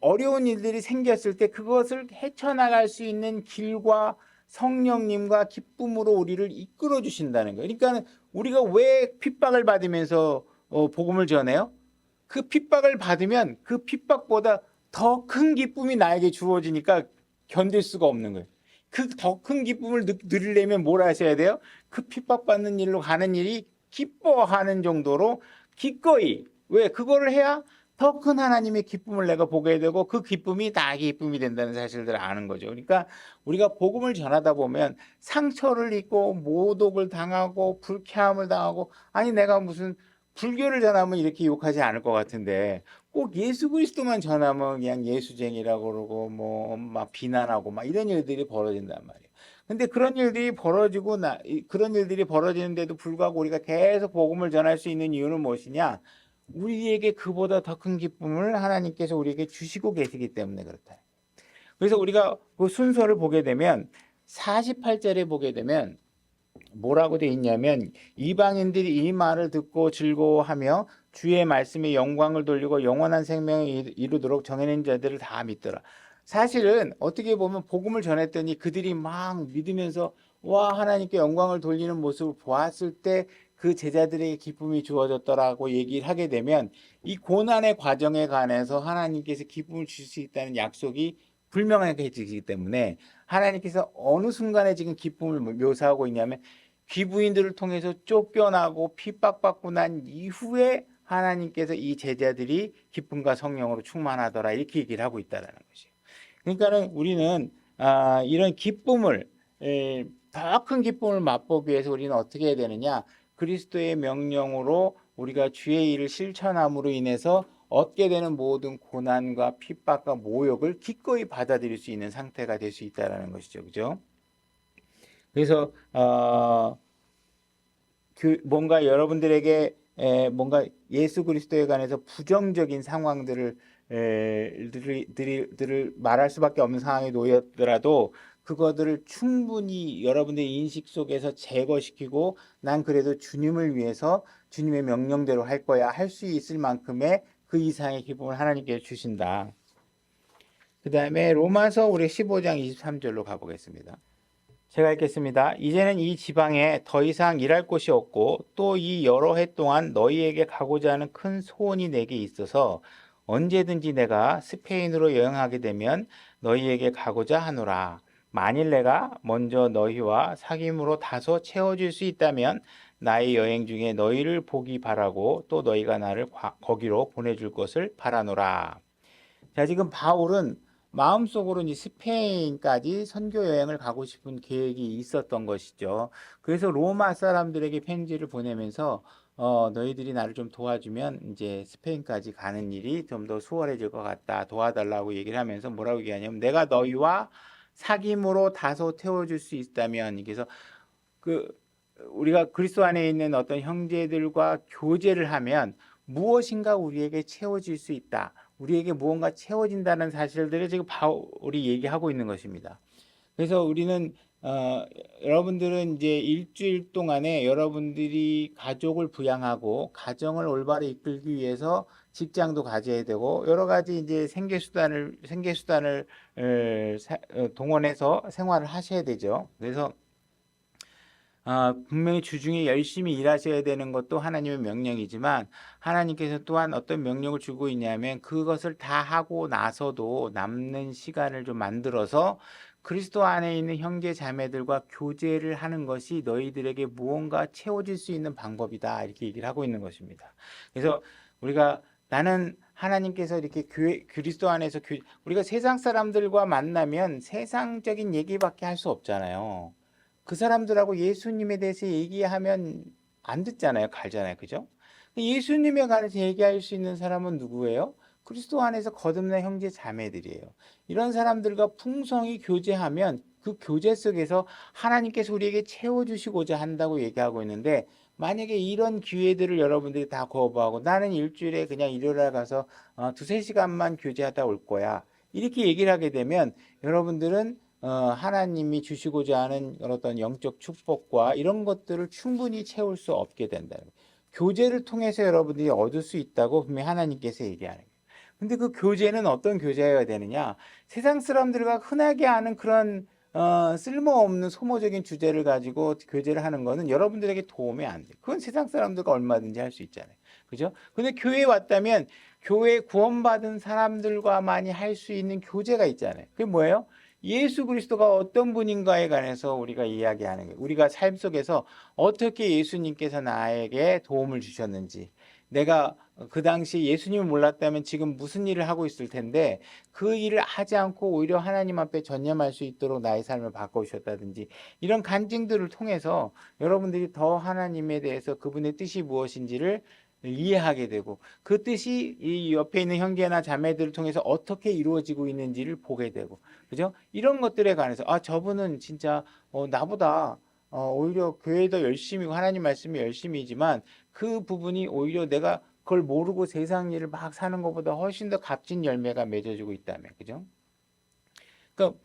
어려운 일들이 생겼을 때 그것을 헤쳐나갈 수 있는 길과 성령님과 기쁨으로 우리를 이끌어 주신다는 거예요. 그러니까 우리가 왜 핍박을 받으면서 복음을 전해요? 그 핍박을 받으면 그 핍박보다 더 큰 기쁨이 나에게 주어지니까 견딜 수가 없는 거예요. 그 더 큰 기쁨을 누리려면 뭘 하셔야 돼요? 그 핍박받는 일로 가는 일이 기뻐하는 정도로 기꺼이, 왜? 그거를 해야 더 큰 하나님의 기쁨을 내가 보게 되고 그 기쁨이 나에게 기쁨이 된다는 사실들을 아는 거죠. 그러니까 우리가 복음을 전하다 보면 상처를 입고 모독을 당하고 불쾌함을 당하고, 아니 내가 무슨 불교를 전하면 이렇게 욕하지 않을 것 같은데 꼭 예수 그리스도만 전하면 그냥 예수쟁이라고 그러고 뭐 막 비난하고 막 이런 일들이 벌어진단 말이에요. 근데 그런 일들이 그런 일들이 벌어지는데도 불구하고 우리가 계속 복음을 전할 수 있는 이유는 무엇이냐? 우리에게 그보다 더 큰 기쁨을 하나님께서 우리에게 주시고 계시기 때문에 그렇다. 그래서 우리가 그 순서를 보게 되면 48절에 보게 되면 뭐라고 돼 있냐면 이방인들이 이 말을 듣고 즐거워하며 주의 말씀에 영광을 돌리고 영원한 생명을 이루도록 정해낸 자들을 다 믿더라. 사실은 어떻게 보면 복음을 전했더니 그들이 막 믿으면서 와 하나님께 영광을 돌리는 모습을 보았을 때 그 제자들에게 기쁨이 주어졌더라고 얘기를 하게 되면 이 고난의 과정에 관해서 하나님께서 기쁨을 줄 수 있다는 약속이 불명확해지기 때문에 하나님께서 어느 순간에 지금 기쁨을 묘사하고 있냐면 귀부인들을 통해서 쫓겨나고 핍박받고 난 이후에 하나님께서 이 제자들이 기쁨과 성령으로 충만하더라 이렇게 얘기를 하고 있다는 것이에요. 그러니까는 우리는 이런 기쁨을 더 큰 기쁨을 맛보기 위해서 우리는 어떻게 해야 되느냐? 그리스도의 명령으로 우리가 주의 일을 실천함으로 인해서 얻게 되는 모든 고난과 핍박과 모욕을 기꺼이 받아들일 수 있는 상태가 될 수 있다는 것이죠. 그죠? 그래서 뭔가 여러분들에게 뭔가 예수 그리스도에 관해서 부정적인 상황들을 들을 말할 수밖에 없는 상황에 놓였더라도 그것들을 충분히 여러분들의 인식 속에서 제거시키고 난 그래도 주님을 위해서 주님의 명령대로 할 거야 할 수 있을 만큼의 그 이상의 기쁨을 하나님께서 주신다. 그 다음에 로마서 우리 15장 23절로 가보겠습니다. 제가 읽겠습니다. 이제는 이 지방에 더 이상 일할 곳이 없고 또 이 여러 해 동안 너희에게 가고자 하는 큰 소원이 내게 있어서 언제든지 내가 스페인으로 여행하게 되면 너희에게 가고자 하노라. 만일 내가 먼저 너희와 사귐으로 다소 채워줄 수 있다면 나의 여행 중에 너희를 보기 바라고 또 너희가 나를 거기로 보내줄 것을 바라노라. 자, 지금 바울은 마음속으로 이제 스페인까지 선교 여행을 가고 싶은 계획이 있었던 것이죠. 그래서 로마 사람들에게 편지를 보내면서 너희들이 나를 좀 도와주면 이제 스페인까지 가는 일이 좀 더 수월해질 것 같다. 도와달라고 얘기를 하면서 뭐라고 얘기하냐면 내가 너희와 사귐으로 다소 태워줄 수 있다면 그래서 그 우리가 그리스도 안에 있는 어떤 형제들과 교제를 하면 무엇인가 우리에게 채워질 수 있다. 우리에게 무언가 채워진다는 사실들을 지금 바울이 얘기하고 있는 것입니다. 그래서 우리는 여러분들은 이제 일주일 동안에 여러분들이 가족을 부양하고 가정을 올바로 이끌기 위해서 직장도 가져야 되고 여러 가지 이제 생계수단을 동원해서 생활을 하셔야 되죠. 그래서 분명히 주중에 열심히 일하셔야 되는 것도 하나님의 명령이지만 하나님께서 또한 어떤 명령을 주고 있냐면 그것을 다 하고 나서도 남는 시간을 좀 만들어서 그리스도 안에 있는 형제 자매들과 교제를 하는 것이 너희들에게 무언가 채워질 수 있는 방법이다. 이렇게 얘기를 하고 있는 것입니다. 그래서 우리가 나는 하나님께서 이렇게 그리스도 안에서 우리가 세상 사람들과 만나면 세상적인 얘기밖에 할 수 없잖아요. 그 사람들하고 예수님에 대해서 얘기하면 안 듣잖아요. 갈잖아요. 그죠? 예수님에 관해서 얘기할 수 있는 사람은 누구예요? 그리스도 안에서 거듭난 형제 자매들이에요. 이런 사람들과 풍성히 교제하면 그 교제 속에서 하나님께서 우리에게 채워주시고자 한다고 얘기하고 있는데 만약에 이런 기회들을 여러분들이 다 거부하고 나는 일주일에 그냥 일요일에 가서 두세 시간만 교제하다 올 거야. 이렇게 얘기를 하게 되면 여러분들은 하나님이 주시고자 하는 어떤 영적 축복과 이런 것들을 충분히 채울 수 없게 된다. 교제를 통해서 여러분들이 얻을 수 있다고 분명히 하나님께서 얘기하는 거예요. 근데 그 교제는 어떤 교제여야 되느냐? 세상 사람들과 흔하게 하는 그런 쓸모없는 소모적인 주제를 가지고 교제를 하는 거는 여러분들에게 도움이 안 돼. 그건 세상 사람들과 얼마든지 할 수 있잖아요. 그죠? 근데 교회에 왔다면 교회 구원받은 사람들과만이 할 수 있는 교제가 있잖아요. 그게 뭐예요? 예수 그리스도가 어떤 분인가에 관해서 우리가 이야기하는 거예요. 우리가 삶 속에서 어떻게 예수님께서 나에게 도움을 주셨는지, 내가 그 당시 예수님을 몰랐다면 지금 무슨 일을 하고 있을 텐데 그 일을 하지 않고 오히려 하나님 앞에 전념할 수 있도록 나의 삶을 바꿔주셨다든지 이런 간증들을 통해서 여러분들이 더 하나님에 대해서 그분의 뜻이 무엇인지를 이해하게 되고 그 뜻이 이 옆에 있는 형제나 자매들을 통해서 어떻게 이루어지고 있는지를 보게 되고 그죠? 이런 것들에 관해서 저분은 진짜 나보다 오히려 교회도 열심히고 하나님 말씀이 열심히지만 그 부분이 오히려 내가 그걸 모르고 세상 일을 막 사는 것보다 훨씬 더 값진 열매가 맺어지고 있다며 그죠? 그러니까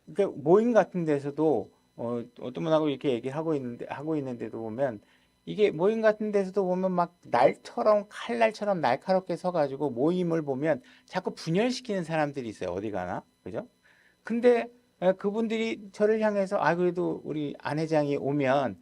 그러니까 모임 같은 데서도 어떤 분하고 이렇게 얘기를 하고 있는데도 보면 이게 모임 같은 데서도 보면 막 날처럼 칼날처럼 날카롭게 서가지고 모임을 보면 자꾸 분열시키는 사람들이 있어요. 어디 가나 그죠? 근데 그분들이 저를 향해서 그래도 우리 안 회장이 오면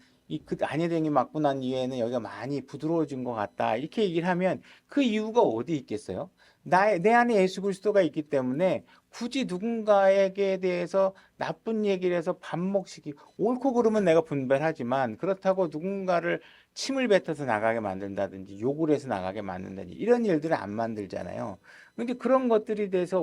안 회장이 맡고 난 이후에는 여기가 많이 부드러워진 것 같다 이렇게 얘기를 하면 그 이유가 어디 있겠어요? 내 안에 예수 그리스도가 있기 때문에 굳이 누군가에게 대해서 나쁜 얘기를 해서 반목시키고 옳고 그르면 내가 분별하지만 그렇다고 누군가를 침을 뱉어서 나가게 만든다든지 욕을 해서 나가게 만든다든지 이런 일들을 안 만들잖아요. 근데 그런 것들이 대해서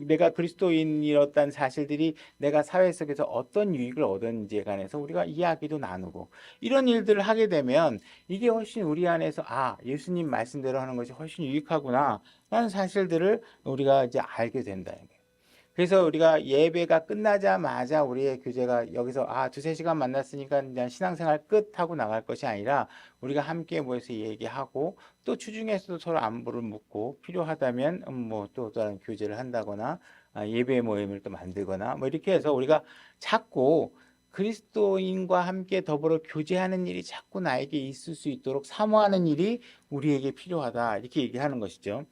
내가 그리스도인이었다는 사실들이 내가 사회 속에서 어떤 유익을 얻었는지에 관해서 우리가 이야기도 나누고 이런 일들을 하게 되면 이게 훨씬 우리 안에서 예수님 말씀대로 하는 것이 훨씬 유익하구나 라는 사실들을 우리가 이제 알게 된다는 거예요. 그래서 우리가 예배가 끝나자마자 우리의 교제가 여기서 두세 시간 만났으니까 그냥 신앙생활 끝 하고 나갈 것이 아니라 우리가 함께 모여서 얘기하고 또 주중에서도 서로 안부를 묻고 필요하다면 뭐 또 다른 교제를 한다거나 예배 모임을 또 만들거나 뭐 이렇게 해서 우리가 자꾸 그리스도인과 함께 더불어 교제하는 일이 자꾸 나에게 있을 수 있도록 사모하는 일이 우리에게 필요하다 이렇게 얘기하는 것이죠.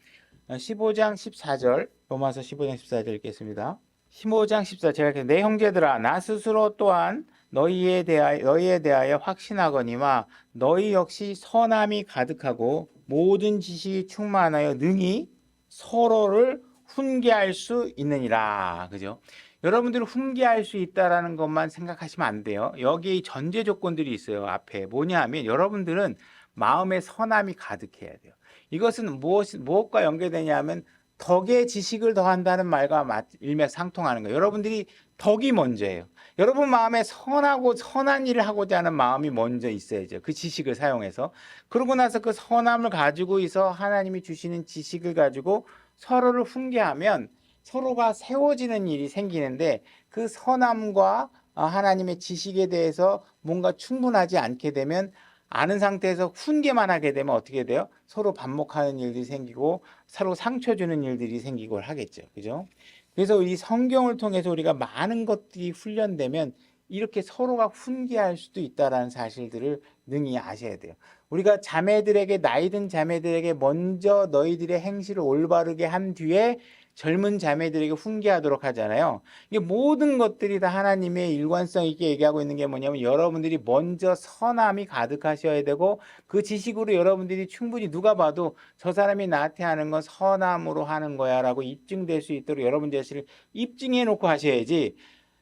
15장 14절 로마서 15장 14절 읽겠습니다. 15장 14절 제가 이렇게 내 형제들아 나 스스로 또한 너희에 대하여 확신하거니와 너희 역시 선함이 가득하고 모든 지식이 충만하여 능히 서로를 훈계할 수 있느니라. 그죠? 여러분들이 훈계할 수 있다라는 것만 생각하시면 안 돼요. 여기 전제 조건들이 있어요. 앞에 뭐냐 하면 여러분들은 마음에 선함이 가득해야 돼요. 이것은 무엇과 연계되냐 하면 덕의 지식을 더한다는 말과 일맥상통하는 거예요. 여러분들이 덕이 먼저예요. 여러분 마음에 선하고 선한 일을 하고자 하는 마음이 먼저 있어야죠. 그 지식을 사용해서. 그러고 나서 그 선함을 가지고 있어 하나님이 주시는 지식을 가지고 서로를 훈계하면 서로가 세워지는 일이 생기는데 그 선함과 하나님의 지식에 대해서 뭔가 충분하지 않게 되면 아는 상태에서 훈계만 하게 되면 어떻게 돼요? 서로 반목하는 일들이 생기고 서로 상처 주는 일들이 생기고 하겠죠. 그죠? 그래서 이 성경을 통해서 우리가 많은 것들이 훈련되면 이렇게 서로가 훈계할 수도 있다라는 사실들을 능히 아셔야 돼요. 우리가 자매들에게 나이든 자매들에게 먼저 너희들의 행실을 올바르게 한 뒤에 젊은 자매들에게 훈계하도록 하잖아요. 이게 모든 것들이 다 하나님의 일관성 있게 얘기하고 있는 게 뭐냐면 여러분들이 먼저 선함이 가득하셔야 되고 그 지식으로 여러분들이 충분히 누가 봐도 저 사람이 나한테 하는 건 선함으로 하는 거야 라고 입증될 수 있도록 여러분 자신을 입증해 놓고 하셔야지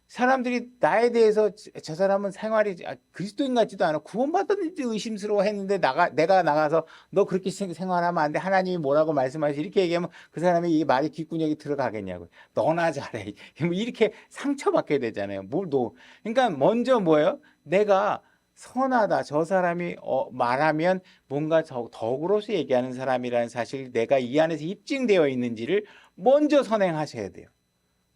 사람들이 나에 대해서 저 사람은 생활이 그리스도인 같지도 않아 구원받았는지 의심스러워 했는데 내가 나가서 너 그렇게 생활하면 안 돼. 하나님이 뭐라고 말씀하시 이렇게 얘기하면 그 사람이 이 말이 귓구녕이 들어가겠냐고요. 너나 잘해. 뭐 이렇게 상처받게 되잖아요. 그러니까 먼저 뭐예요? 내가 선하다. 저 사람이 말하면 뭔가 덕으로서 얘기하는 사람이라는 사실 내가 이 안에서 입증되어 있는지를 먼저 선행하셔야 돼요.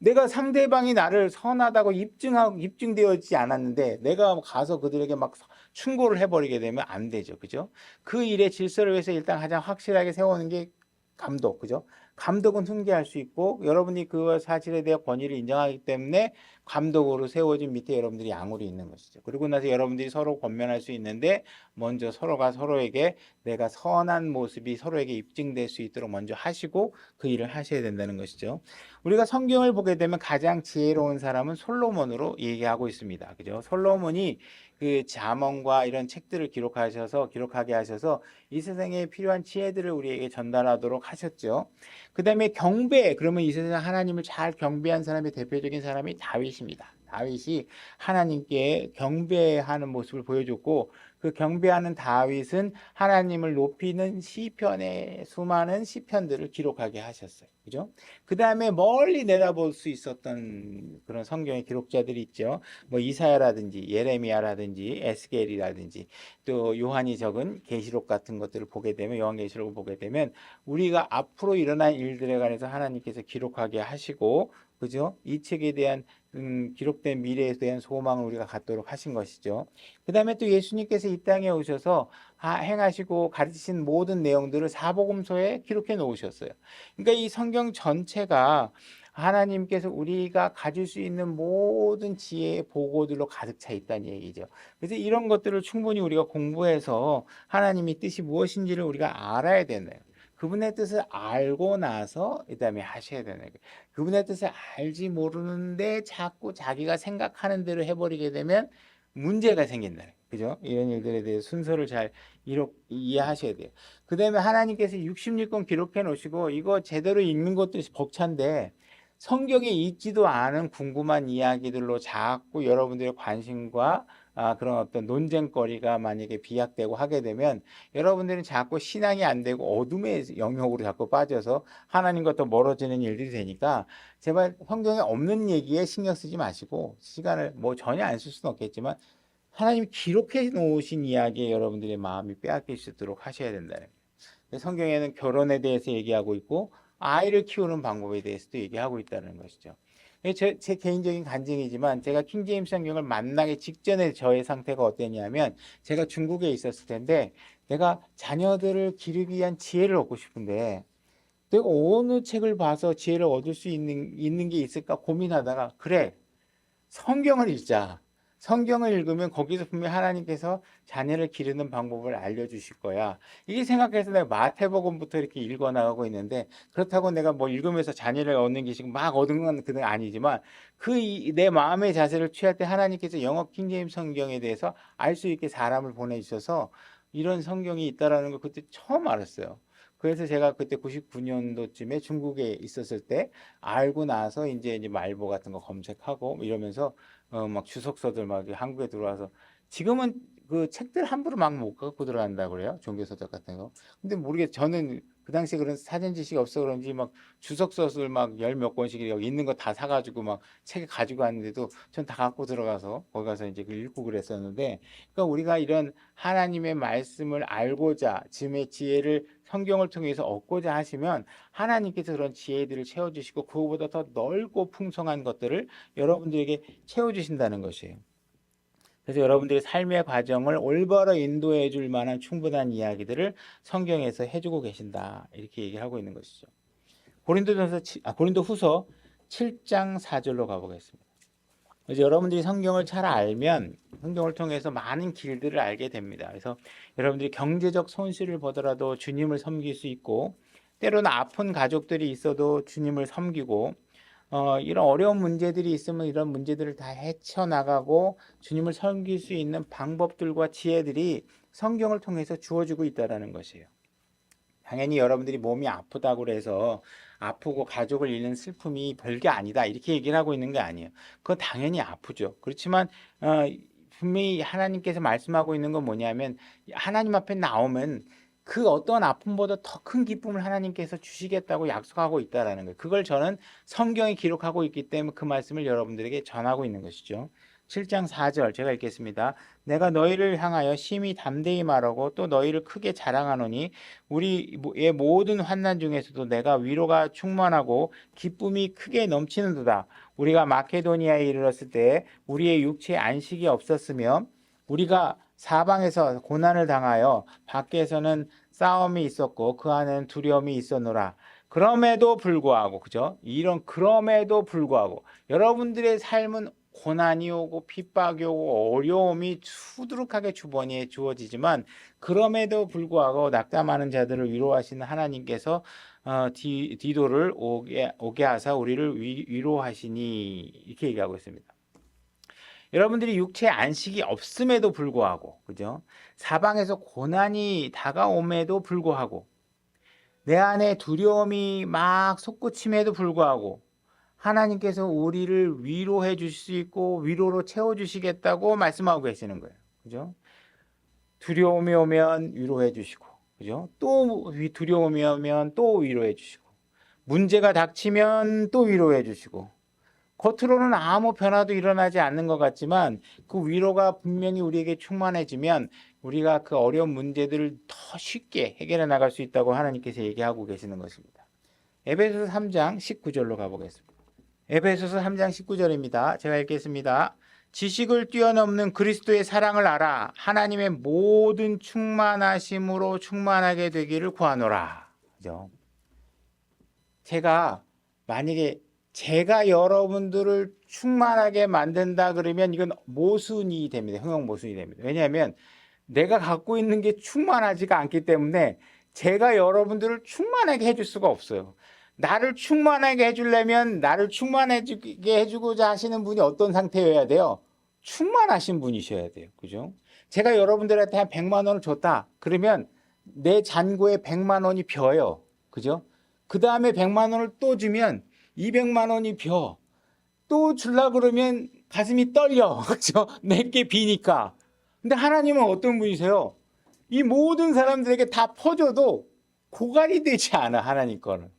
내가 상대방이 나를 선하다고 입증되어 있지 않았는데 내가 가서 그들에게 막 충고를 해버리게 되면 안 되죠. 그죠? 그 일의 질서를 위해서 일단 가장 확실하게 세우는 게 감독. 그죠? 감독은 훈계할 수 있고 여러분이 그 사실에 대한 권위를 인정하기 때문에 감독으로 세워진 밑에 여러분들이 양으로 있는 것이죠. 그리고 나서 여러분들이 서로 권면할 수 있는데 먼저 서로가 서로에게 내가 선한 모습이 서로에게 입증될 수 있도록 먼저 하시고 그 일을 하셔야 된다는 것이죠. 우리가 성경을 보게 되면 가장 지혜로운 사람은 솔로몬으로 얘기하고 있습니다. 그죠? 솔로몬이 그 잠언과 이런 책들을 기록하게 하셔서 이 세상에 필요한 지혜들을 우리에게 전달하도록 하셨죠. 그 다음에 경배, 그러면 이 세상 하나님을 잘 경배한 사람의 대표적인 사람이 다윗입니다. 다윗이 하나님께 경배하는 모습을 보여줬고 그 경배하는 다윗은 하나님을 높이는 시편의 수많은 시편들을 기록하게 하셨어요. 그죠? 그 다음에 멀리 내다볼 수 있었던 그런 성경의 기록자들이 있죠. 뭐 이사야라든지 예레미야라든지 에스겔이라든지 또 요한이 적은 계시록 같은 것들을 보게 되면 요한계시록을 보게 되면 우리가 앞으로 일어날 일들에 관해서 하나님께서 기록하게 하시고 그죠? 이 책에 대한 기록된 미래에 대한 소망을 우리가 갖도록 하신 것이죠. 그 다음에 또 예수님께서 이 땅에 오셔서 행하시고 가르치신 모든 내용들을 사복음서에 기록해 놓으셨어요. 그러니까 이 성경 전체가 하나님께서 우리가 가질 수 있는 모든 지혜의 보고들로 가득 차 있다는 얘기죠. 그래서 이런 것들을 충분히 우리가 공부해서 하나님의 뜻이 무엇인지를 우리가 알아야 되나요? 그분의 뜻을 알고 나서 그다음에 하셔야 되는 거예요. 그분의 뜻을 알지 모르는데 자꾸 자기가 생각하는 대로 해버리게 되면 문제가 생긴다. 그죠? 이런 일들에 대해서 순서를 잘 이해하셔야 돼요. 그 다음에 하나님께서 66권 기록해 놓으시고 이거 제대로 읽는 것도 벅찬데 성경에 있지도 않은 궁금한 이야기들로 자꾸 여러분들의 관심과 그런 어떤 논쟁거리가 만약에 비약되고 하게 되면 여러분들은 자꾸 신앙이 안 되고 어둠의 영역으로 자꾸 빠져서 하나님과 더 멀어지는 일들이 되니까 제발 성경에 없는 얘기에 신경 쓰지 마시고 시간을 뭐 전혀 안 쓸 수는 없겠지만 하나님이 기록해 놓으신 이야기에 여러분들의 마음이 빼앗길 수 있도록 하셔야 된다는 거예요. 성경에는 결혼에 대해서 얘기하고 있고 아이를 키우는 방법에 대해서도 얘기하고 있다는 것이죠. 제 개인적인 간증이지만 제가 킹제임스 성경을 만나기 직전에 저의 상태가 어땠냐면 제가 중국에 있었을 텐데 내가 자녀들을 기르기 위한 지혜를 얻고 싶은데 내가 어느 책을 봐서 지혜를 얻을 수 있는 게 있을까 고민하다가 그래 성경을 읽자. 성경을 읽으면 거기서 분명히 하나님께서 자녀를 기르는 방법을 알려주실 거야. 이게 생각해서 내가 마태복음부터 이렇게 읽어나가고 있는데 그렇다고 내가 뭐 읽으면서 자녀를 얻는 게 지금 막 얻은 건 그건 아니지만 내 마음의 자세를 취할 때 하나님께서 영어 킹제임스 성경에 대해서 알 수 있게 사람을 보내주셔서 이런 성경이 있다라는 걸 그때 처음 알았어요. 그래서 제가 그때 99년도쯤에 중국에 있었을 때 알고 나서 이제 말보 같은 거 검색하고 이러면서 막 주석서들 막 한국에 들어와서 지금은 그 책들 함부로 막 못 갖고 들어간다 그래요. 종교서적 같은 거. 근데 모르겠 저는 그 당시에 그런 사전 지식이 없어 그런지 막 주석서들 막 열 몇 권씩 여기 있는 거 다 사가지고 막 책에 가지고 왔는데도 전 다 갖고 들어가서 거기 가서 이제 읽고 그랬었는데 그러니까 우리가 이런 하나님의 말씀을 알고자 짐의 지혜를 성경을 통해서 얻고자 하시면 하나님께서 그런 지혜들을 채워주시고 그거보다 더 넓고 풍성한 것들을 여러분들에게 채워주신다는 것이에요. 그래서 여러분들의 삶의 과정을 올바로 인도해 줄 만한 충분한 이야기들을 성경에서 해주고 계신다. 이렇게 얘기하고 있는 것이죠. 고린도후서 7장 4절로 가보겠습니다. 이제 여러분들이 성경을 잘 알면 성경을 통해서 많은 길들을 알게 됩니다. 그래서 여러분들이 경제적 손실을 보더라도 주님을 섬길 수 있고 때로는 아픈 가족들이 있어도 주님을 섬기고 이런 어려운 문제들이 있으면 이런 문제들을 다 헤쳐나가고 주님을 섬길 수 있는 방법들과 지혜들이 성경을 통해서 주어지고 있다는 것이에요. 당연히 여러분들이 몸이 아프다고 해서 아프고 가족을 잃는 슬픔이 별게 아니다 이렇게 얘기를 하고 있는 게 아니에요. 그건 당연히 아프죠. 그렇지만 분명히 하나님께서 말씀하고 있는 건 뭐냐면 하나님 앞에 나오면 그 어떤 아픔보다 더 큰 기쁨을 하나님께서 주시겠다고 약속하고 있다라는 거예요. 그걸 저는 성경이 기록하고 있기 때문에 그 말씀을 여러분들에게 전하고 있는 것이죠. 7장 4절 제가 읽겠습니다. 내가 너희를 향하여 심히 담대히 말하고 또 너희를 크게 자랑하노니 우리의 모든 환난 중에서도 내가 위로가 충만하고 기쁨이 크게 넘치는도다. 우리가 마케도니아에 이르렀을 때 우리의 육체에 안식이 없었으며 우리가 사방에서 고난을 당하여 밖에서는 싸움이 있었고 그 안에는 두려움이 있었노라. 그럼에도 불구하고 그죠? 이런 그럼에도 불구하고 여러분들의 삶은 고난이 오고 핍박이 오고 어려움이 수두룩하게 주번에 주어지지만 그럼에도 불구하고 낙담하는 자들을 위로하시는 하나님께서 디도를 오게 하사 우리를 위로하시니 이렇게 얘기하고 있습니다. 여러분들이 육체 안식이 없음에도 불구하고 그죠? 사방에서 고난이 다가옴에도 불구하고 내 안에 두려움이 막 솟구침에도 불구하고 하나님께서 우리를 위로해 주실 수 있고 위로로 채워 주시겠다고 말씀하고 계시는 거예요. 그죠? 두려움이 오면 위로해 주시고 그죠? 또 두려움이 오면 또 위로해 주시고 문제가 닥치면 또 위로해 주시고 겉으로는 아무 변화도 일어나지 않는 것 같지만 그 위로가 분명히 우리에게 충만해지면 우리가 그 어려운 문제들을 더 쉽게 해결해 나갈 수 있다고 하나님께서 얘기하고 계시는 것입니다. 에베소서 3장 19절로 가보겠습니다. 에베소서 3장 19절입니다. 제가 읽겠습니다. 지식을 뛰어넘는 그리스도의 사랑을 알아 하나님의 모든 충만하심으로 충만하게 되기를 구하노라. 그죠? 만약에 제가 여러분들을 충만하게 만든다 그러면 이건 모순이 됩니다. 형용 모순이 됩니다. 왜냐하면 내가 갖고 있는 게 충만하지가 않기 때문에 제가 여러분들을 충만하게 해줄 수가 없어요. 나를 충만하게 해주려면 나를 충만하게 해주고자 하시는 분이 어떤 상태여야 돼요? 충만하신 분이셔야 돼요. 그죠? 제가 여러분들한테 한 100만 원을 줬다. 그러면 내 잔고에 100만 원이 벼요. 그죠? 그 다음에 100만 원을 또 주면 200만 원이 벼. 또 주려고 그러면 가슴이 떨려. 그죠? 내게 비니까. 근데 하나님은 어떤 분이세요? 이 모든 사람들에게 다 퍼줘도 고갈이 되지 않아, 하나님 거는.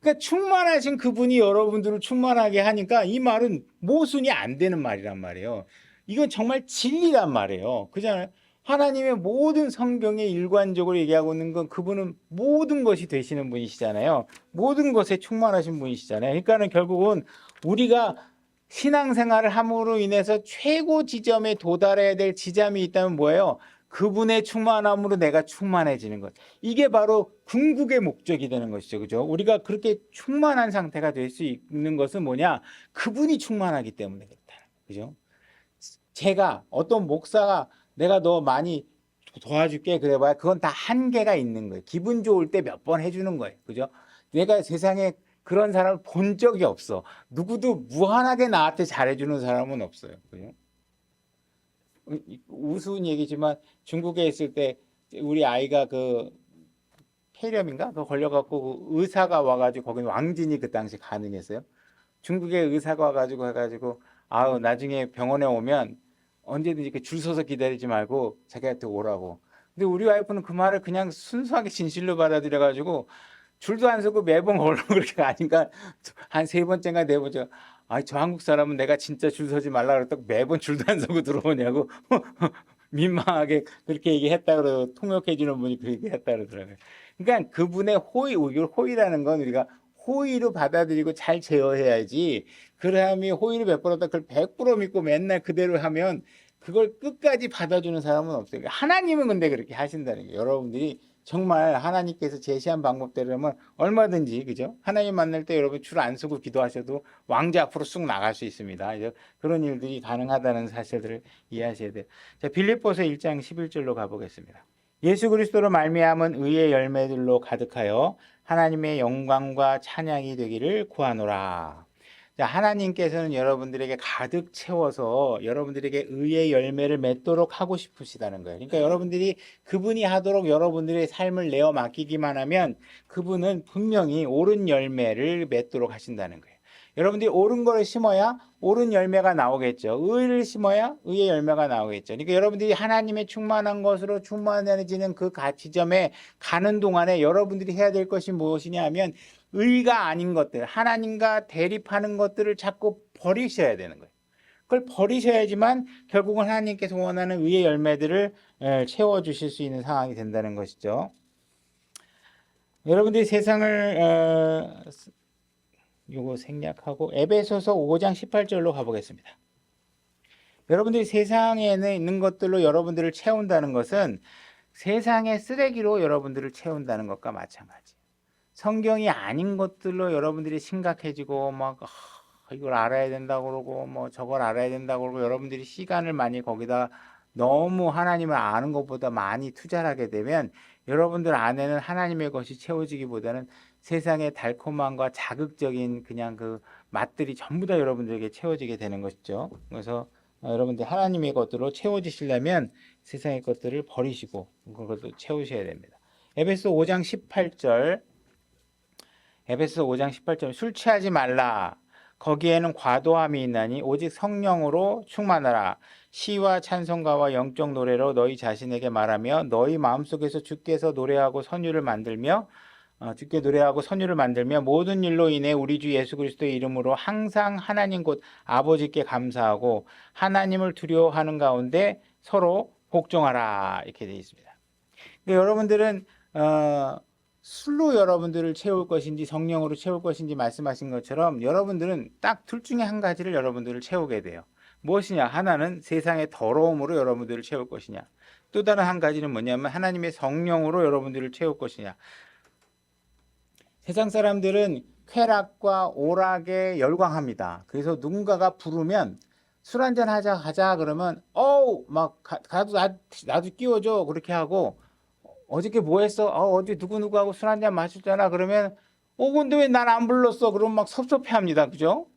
그러니까 충만하신 그분이 여러분들을 충만하게 하니까 이 말은 모순이 안 되는 말이란 말이에요. 이건 정말 진리란 말이에요. 그잖아요. 하나님의 모든 성경에 일관적으로 얘기하고 있는 건 그분은 모든 것이 되시는 분이시잖아요. 모든 것에 충만하신 분이시잖아요. 그러니까는 결국은 우리가 신앙생활을 함으로 인해서 최고 지점에 도달해야 될 지점이 있다면 뭐예요? 그분의 충만함으로 내가 충만해지는 것. 이게 바로 궁극의 목적이 되는 것이죠. 그죠? 우리가 그렇게 충만한 상태가 될 수 있는 것은 뭐냐? 그분이 충만하기 때문에 그렇다. 그죠? 제가 어떤 목사가 내가 너 많이 도와줄게 그래봐야 그건 다 한계가 있는 거예요. 기분 좋을 때 몇 번 해주는 거예요. 그죠? 내가 세상에 그런 사람을 본 적이 없어. 누구도 무한하게 나한테 잘해주는 사람은 없어요. 그죠? 우스운 얘기지만 중국에 있을 때 우리 아이가 그 폐렴인가? 그 걸려갖고 그 의사가 와가지고 거기는 왕진이 그 당시 가능했어요. 중국에 의사가 와가지고 해가지고 아우 나중에 병원에 오면 언제든지 이렇게 줄 서서 기다리지 말고 자기한테 오라고. 근데 우리 와이프는 그 말을 그냥 순수하게 진실로 받아들여가지고 줄도 안 서고 매번 걸로 그렇게 가니까 한 세 번째인가 네 번째 저 한국 사람은 내가 진짜 줄 서지 말라 그랬다고 매번 줄도 안 서고 들어오냐고 민망하게 그렇게 얘기했다 그러고 통역해 주는 분이 그렇게 했다 그러더라고요. 그러니까 그분의 호의, 호의라는 건 우리가 호의로 받아들이고 잘 제어해야지 그 사람이 호의를 베풀었다 그걸 100% 믿고 맨날 그대로 하면 그걸 끝까지 받아주는 사람은 없어요. 하나님은 근데 그렇게 하신다는 거예요. 여러분들이 정말 하나님께서 제시한 방법대로면 얼마든지 그죠? 하나님 만날 때 여러분 줄 안 서고 기도하셔도 왕자 앞으로 쑥 나갈 수 있습니다. 그런 일들이 가능하다는 사실들을 이해하셔야 돼요. 자, 빌립보서 1장 11절로 가보겠습니다. 예수 그리스도로 말미암은 의의 열매들로 가득하여 하나님의 영광과 찬양이 되기를 구하노라. 자, 하나님께서는 여러분들에게 가득 채워서 여러분들에게 의의 열매를 맺도록 하고 싶으시다는 거예요. 그러니까 여러분들이 그분이 하도록 여러분들의 삶을 내어 맡기기만 하면 그분은 분명히 옳은 열매를 맺도록 하신다는 거예요. 여러분들이 옳은 거를 심어야 옳은 열매가 나오겠죠. 의를 심어야 의의 열매가 나오겠죠. 그러니까 여러분들이 하나님의 충만한 것으로 충만해지는 그 지점에 가는 동안에 여러분들이 해야 될 것이 무엇이냐 하면 의가 아닌 것들, 하나님과 대립하는 것들을 자꾸 버리셔야 되는 거예요. 그걸 버리셔야지만 결국은 하나님께서 원하는 의의 열매들을 채워주실 수 있는 상황이 된다는 것이죠. 여러분들이 세상을 요거 생략하고 에베소서 5장 18절로 가보겠습니다. 여러분들이 세상에 있는 것들로 여러분들을 채운다는 것은 세상의 쓰레기로 여러분들을 채운다는 것과 마찬가지예요. 성경이 아닌 것들로 여러분들이 심각해지고 막 이걸 알아야 된다고 그러고 뭐 저걸 알아야 된다고 그러고 여러분들이 시간을 많이 거기다 너무 하나님을 아는 것보다 많이 투자를 하게 되면 여러분들 안에는 하나님의 것이 채워지기보다는 세상의 달콤함과 자극적인 그냥 그 맛들이 전부 다 여러분들에게 채워지게 되는 것이죠. 그래서 여러분들 하나님의 것들로 채워지시려면 세상의 것들을 버리시고 그것도 채우셔야 됩니다. 에베소 5장 18절 에베소 5장 18절 술 취하지 말라. 거기에는 과도함이 있나니 오직 성령으로 충만하라. 시와 찬송가와 영적 노래로 너희 자신에게 말하며 너희 마음속에서 주께서 노래하고 선율을 만들며 주께 노래하고 선율을 만들며 모든 일로 인해 우리 주 예수 그리스도의 이름으로 항상 하나님 곧 아버지께 감사하고 하나님을 두려워하는 가운데 서로 복종하라 이렇게 되어 있습니다. 그러니까 여러분들은 술로 여러분들을 채울 것인지 성령으로 채울 것인지 말씀하신 것처럼 여러분들은 딱 둘 중에 한 가지를 여러분들을 채우게 돼요. 무엇이냐? 하나는 세상의 더러움으로 여러분들을 채울 것이냐. 또 다른 한 가지는 뭐냐면 하나님의 성령으로 여러분들을 채울 것이냐. 세상 사람들은 쾌락과 오락에 열광합니다. 그래서 누군가가 부르면 술 한잔 하자 가자 그러면 막 나도 끼워줘 그렇게 하고 어저께 뭐 했어? 어제 누구누구하고 술 한잔 마셨잖아. 그러면 근데 왜 난 안 불렀어? 그러면 막 섭섭해합니다. 그죠?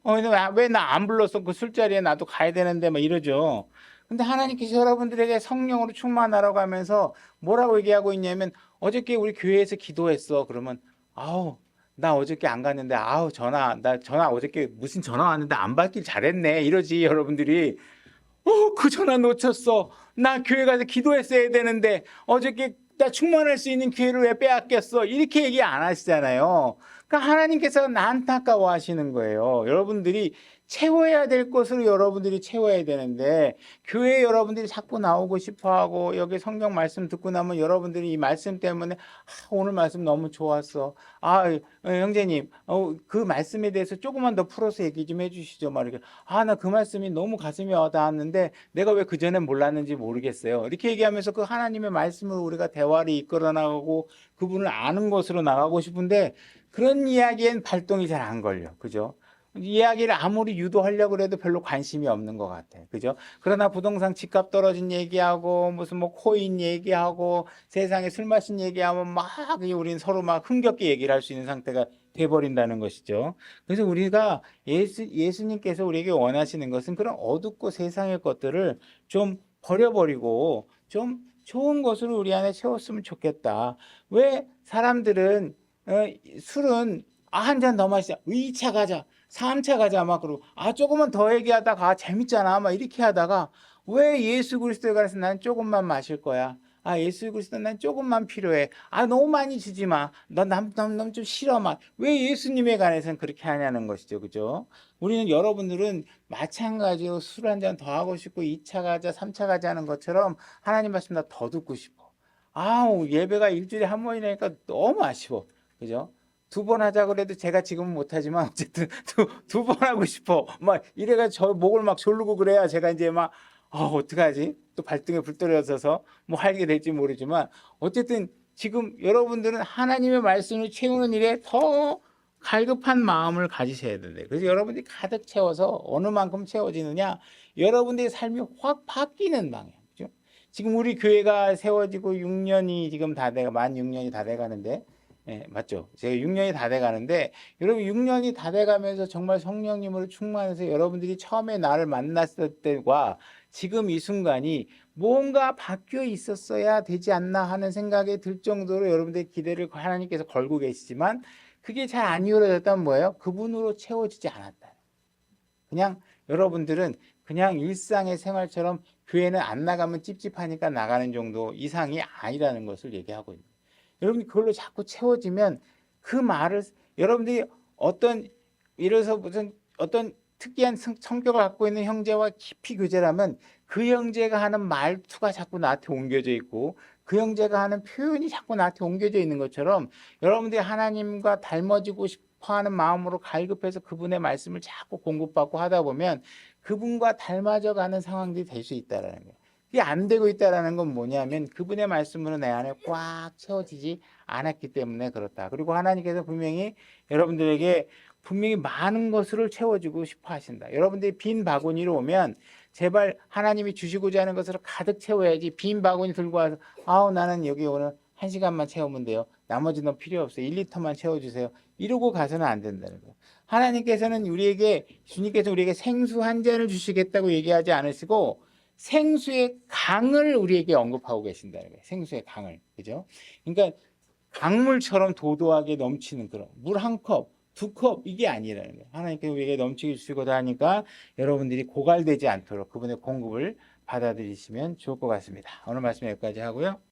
왜 나 안 불렀어? 그 술자리에 나도 가야 되는데 막 이러죠. 근데 하나님께서 여러분들에게 성령으로 충만하라고 하면서 뭐라고 얘기하고 있냐면 어저께 우리 교회에서 기도했어. 그러면 나 어저께 안 갔는데 나 전화 어저께 무슨 전화 왔는데 안 받길 잘했네. 이러지 여러분들이. 그 전화 놓쳤어. 나 교회 가서 기도했어야 되는데 어저께 나 충만할 수 있는 기회를 왜 빼앗겼어? 이렇게 얘기 안 하시잖아요. 그러니까 하나님께서 안타까워 하시는 거예요. 여러분들이 채워야 될 것으로 여러분들이 채워야 되는데 교회에 여러분들이 자꾸 나오고 싶어하고 여기 성경 말씀 듣고 나면 여러분들이 이 말씀 때문에 오늘 말씀 너무 좋았어. 형제님, 그 말씀에 대해서 조금만 더 풀어서 얘기 좀 해주시죠. 막 이렇게 나 그 말씀이 너무 가슴에 와닿았는데 내가 왜 그전엔 몰랐는지 모르겠어요. 이렇게 얘기하면서 그 하나님의 말씀을 우리가 대화를 이끌어 나가고 그분을 아는 것으로 나가고 싶은데 그런 이야기엔 발동이 잘 안 걸려. 그죠? 이야기를 아무리 유도하려고 해도 별로 관심이 없는 것 같아. 그죠? 그러나 부동산 집값 떨어진 얘기하고 무슨 뭐 코인 얘기하고 세상에 술 마신 얘기하면 막 우리는 서로 막 흥겹게 얘기를 할 수 있는 상태가 돼버린다는 것이죠. 그래서 우리가 예수님께서 우리에게 원하시는 것은 그런 어둡고 세상의 것들을 좀 버려버리고 좀 좋은 것으로 우리 안에 채웠으면 좋겠다. 왜 사람들은 술은 한 잔 더 마시자. 2차 가자. 3차 가자. 막 그러고 조금만 더 얘기하다가 재밌잖아. 막 이렇게 하다가 왜 예수 그리스도에 관해서 난 조금만 마실 거야. 예수 그리스도 난 조금만 필요해. 너무 많이 주지 마. 난 좀 싫어. 막. 왜 예수님에 관해서는 그렇게 하냐는 것이죠. 그죠? 우리는 여러분들은 마찬가지로 술 한 잔 더 하고 싶고 2차 가자, 3차 가자 하는 것처럼 하나님 말씀 나 더 듣고 싶어. 예배가 일주일에 한 번이니까 너무 아쉬워. 그죠? 2번 하자 그래도 제가 지금은 못하지만 어쨌든 두 번 하고 싶어. 막 이래가 저 목을 막 졸르고 그래야 제가 이제 막 어떡하지? 또 발등에 불 떨어져서 뭐 하게 될지 모르지만 어쨌든 지금 여러분들은 하나님의 말씀을 채우는 일에 더 갈급한 마음을 가지셔야 된대. 그래서 여러분들이 가득 채워서 어느 만큼 채워지느냐? 여러분들의 삶이 확 바뀌는 방향. 그죠? 지금 우리 교회가 세워지고 6년이 지금 만 6년이 다 돼가는데 맞죠? 제가 6년이 다 돼가는데 여러분 6년이 다 돼가면서 정말 성령님으로 충만해서 여러분들이 처음에 나를 만났을 때와 지금 이 순간이 뭔가 바뀌어 있었어야 되지 않나 하는 생각이 들 정도로 여러분들의 기대를 하나님께서 걸고 계시지만 그게 잘 안 이루어졌다면 뭐예요? 그분으로 채워지지 않았다. 그냥 여러분들은 그냥 일상의 생활처럼 교회는 안 나가면 찝찝하니까 나가는 정도 이상이 아니라는 것을 얘기하고 있는 거예요. 여러분이 그걸로 자꾸 채워지면 그 말을 여러분들이 이래서 무슨 어떤 특이한 성격을 갖고 있는 형제와 깊이 교제라면 그 형제가 하는 말투가 자꾸 나한테 옮겨져 있고 그 형제가 하는 표현이 자꾸 나한테 옮겨져 있는 것처럼 여러분들이 하나님과 닮아지고 싶어하는 마음으로 갈급해서 그분의 말씀을 자꾸 공급받고 하다 보면 그분과 닮아져 가는 상황들이 될 수 있다는 거예요. 그게 안 되고 있다는 건 뭐냐면 그분의 말씀으로 내 안에 꽉 채워지지 않았기 때문에 그렇다. 그리고 하나님께서 분명히 여러분들에게 분명히 많은 것을 채워주고 싶어 하신다. 여러분들이 빈 바구니로 오면 제발 하나님이 주시고자 하는 것으로 가득 채워야지 빈 바구니 들고 와서 나는 여기 오늘 1시간만 채우면 돼요. 나머지는 필요 없어요. 1리터만 채워주세요. 이러고 가서는 안 된다는 거예요. 하나님께서는 주님께서 우리에게 생수 한 잔을 주시겠다고 얘기하지 않으시고 생수의 강을 우리에게 언급하고 계신다는 거예요. 생수의 강을. 그죠? 그러니까 강물처럼 도도하게 넘치는 그런 물 한 컵, 2컵 이게 아니라는 거예요. 하나님께서 우리에게 넘치게 주시고자 하니까 여러분들이 고갈되지 않도록 그분의 공급을 받아들이시면 좋을 것 같습니다. 오늘 말씀 여기까지 하고요.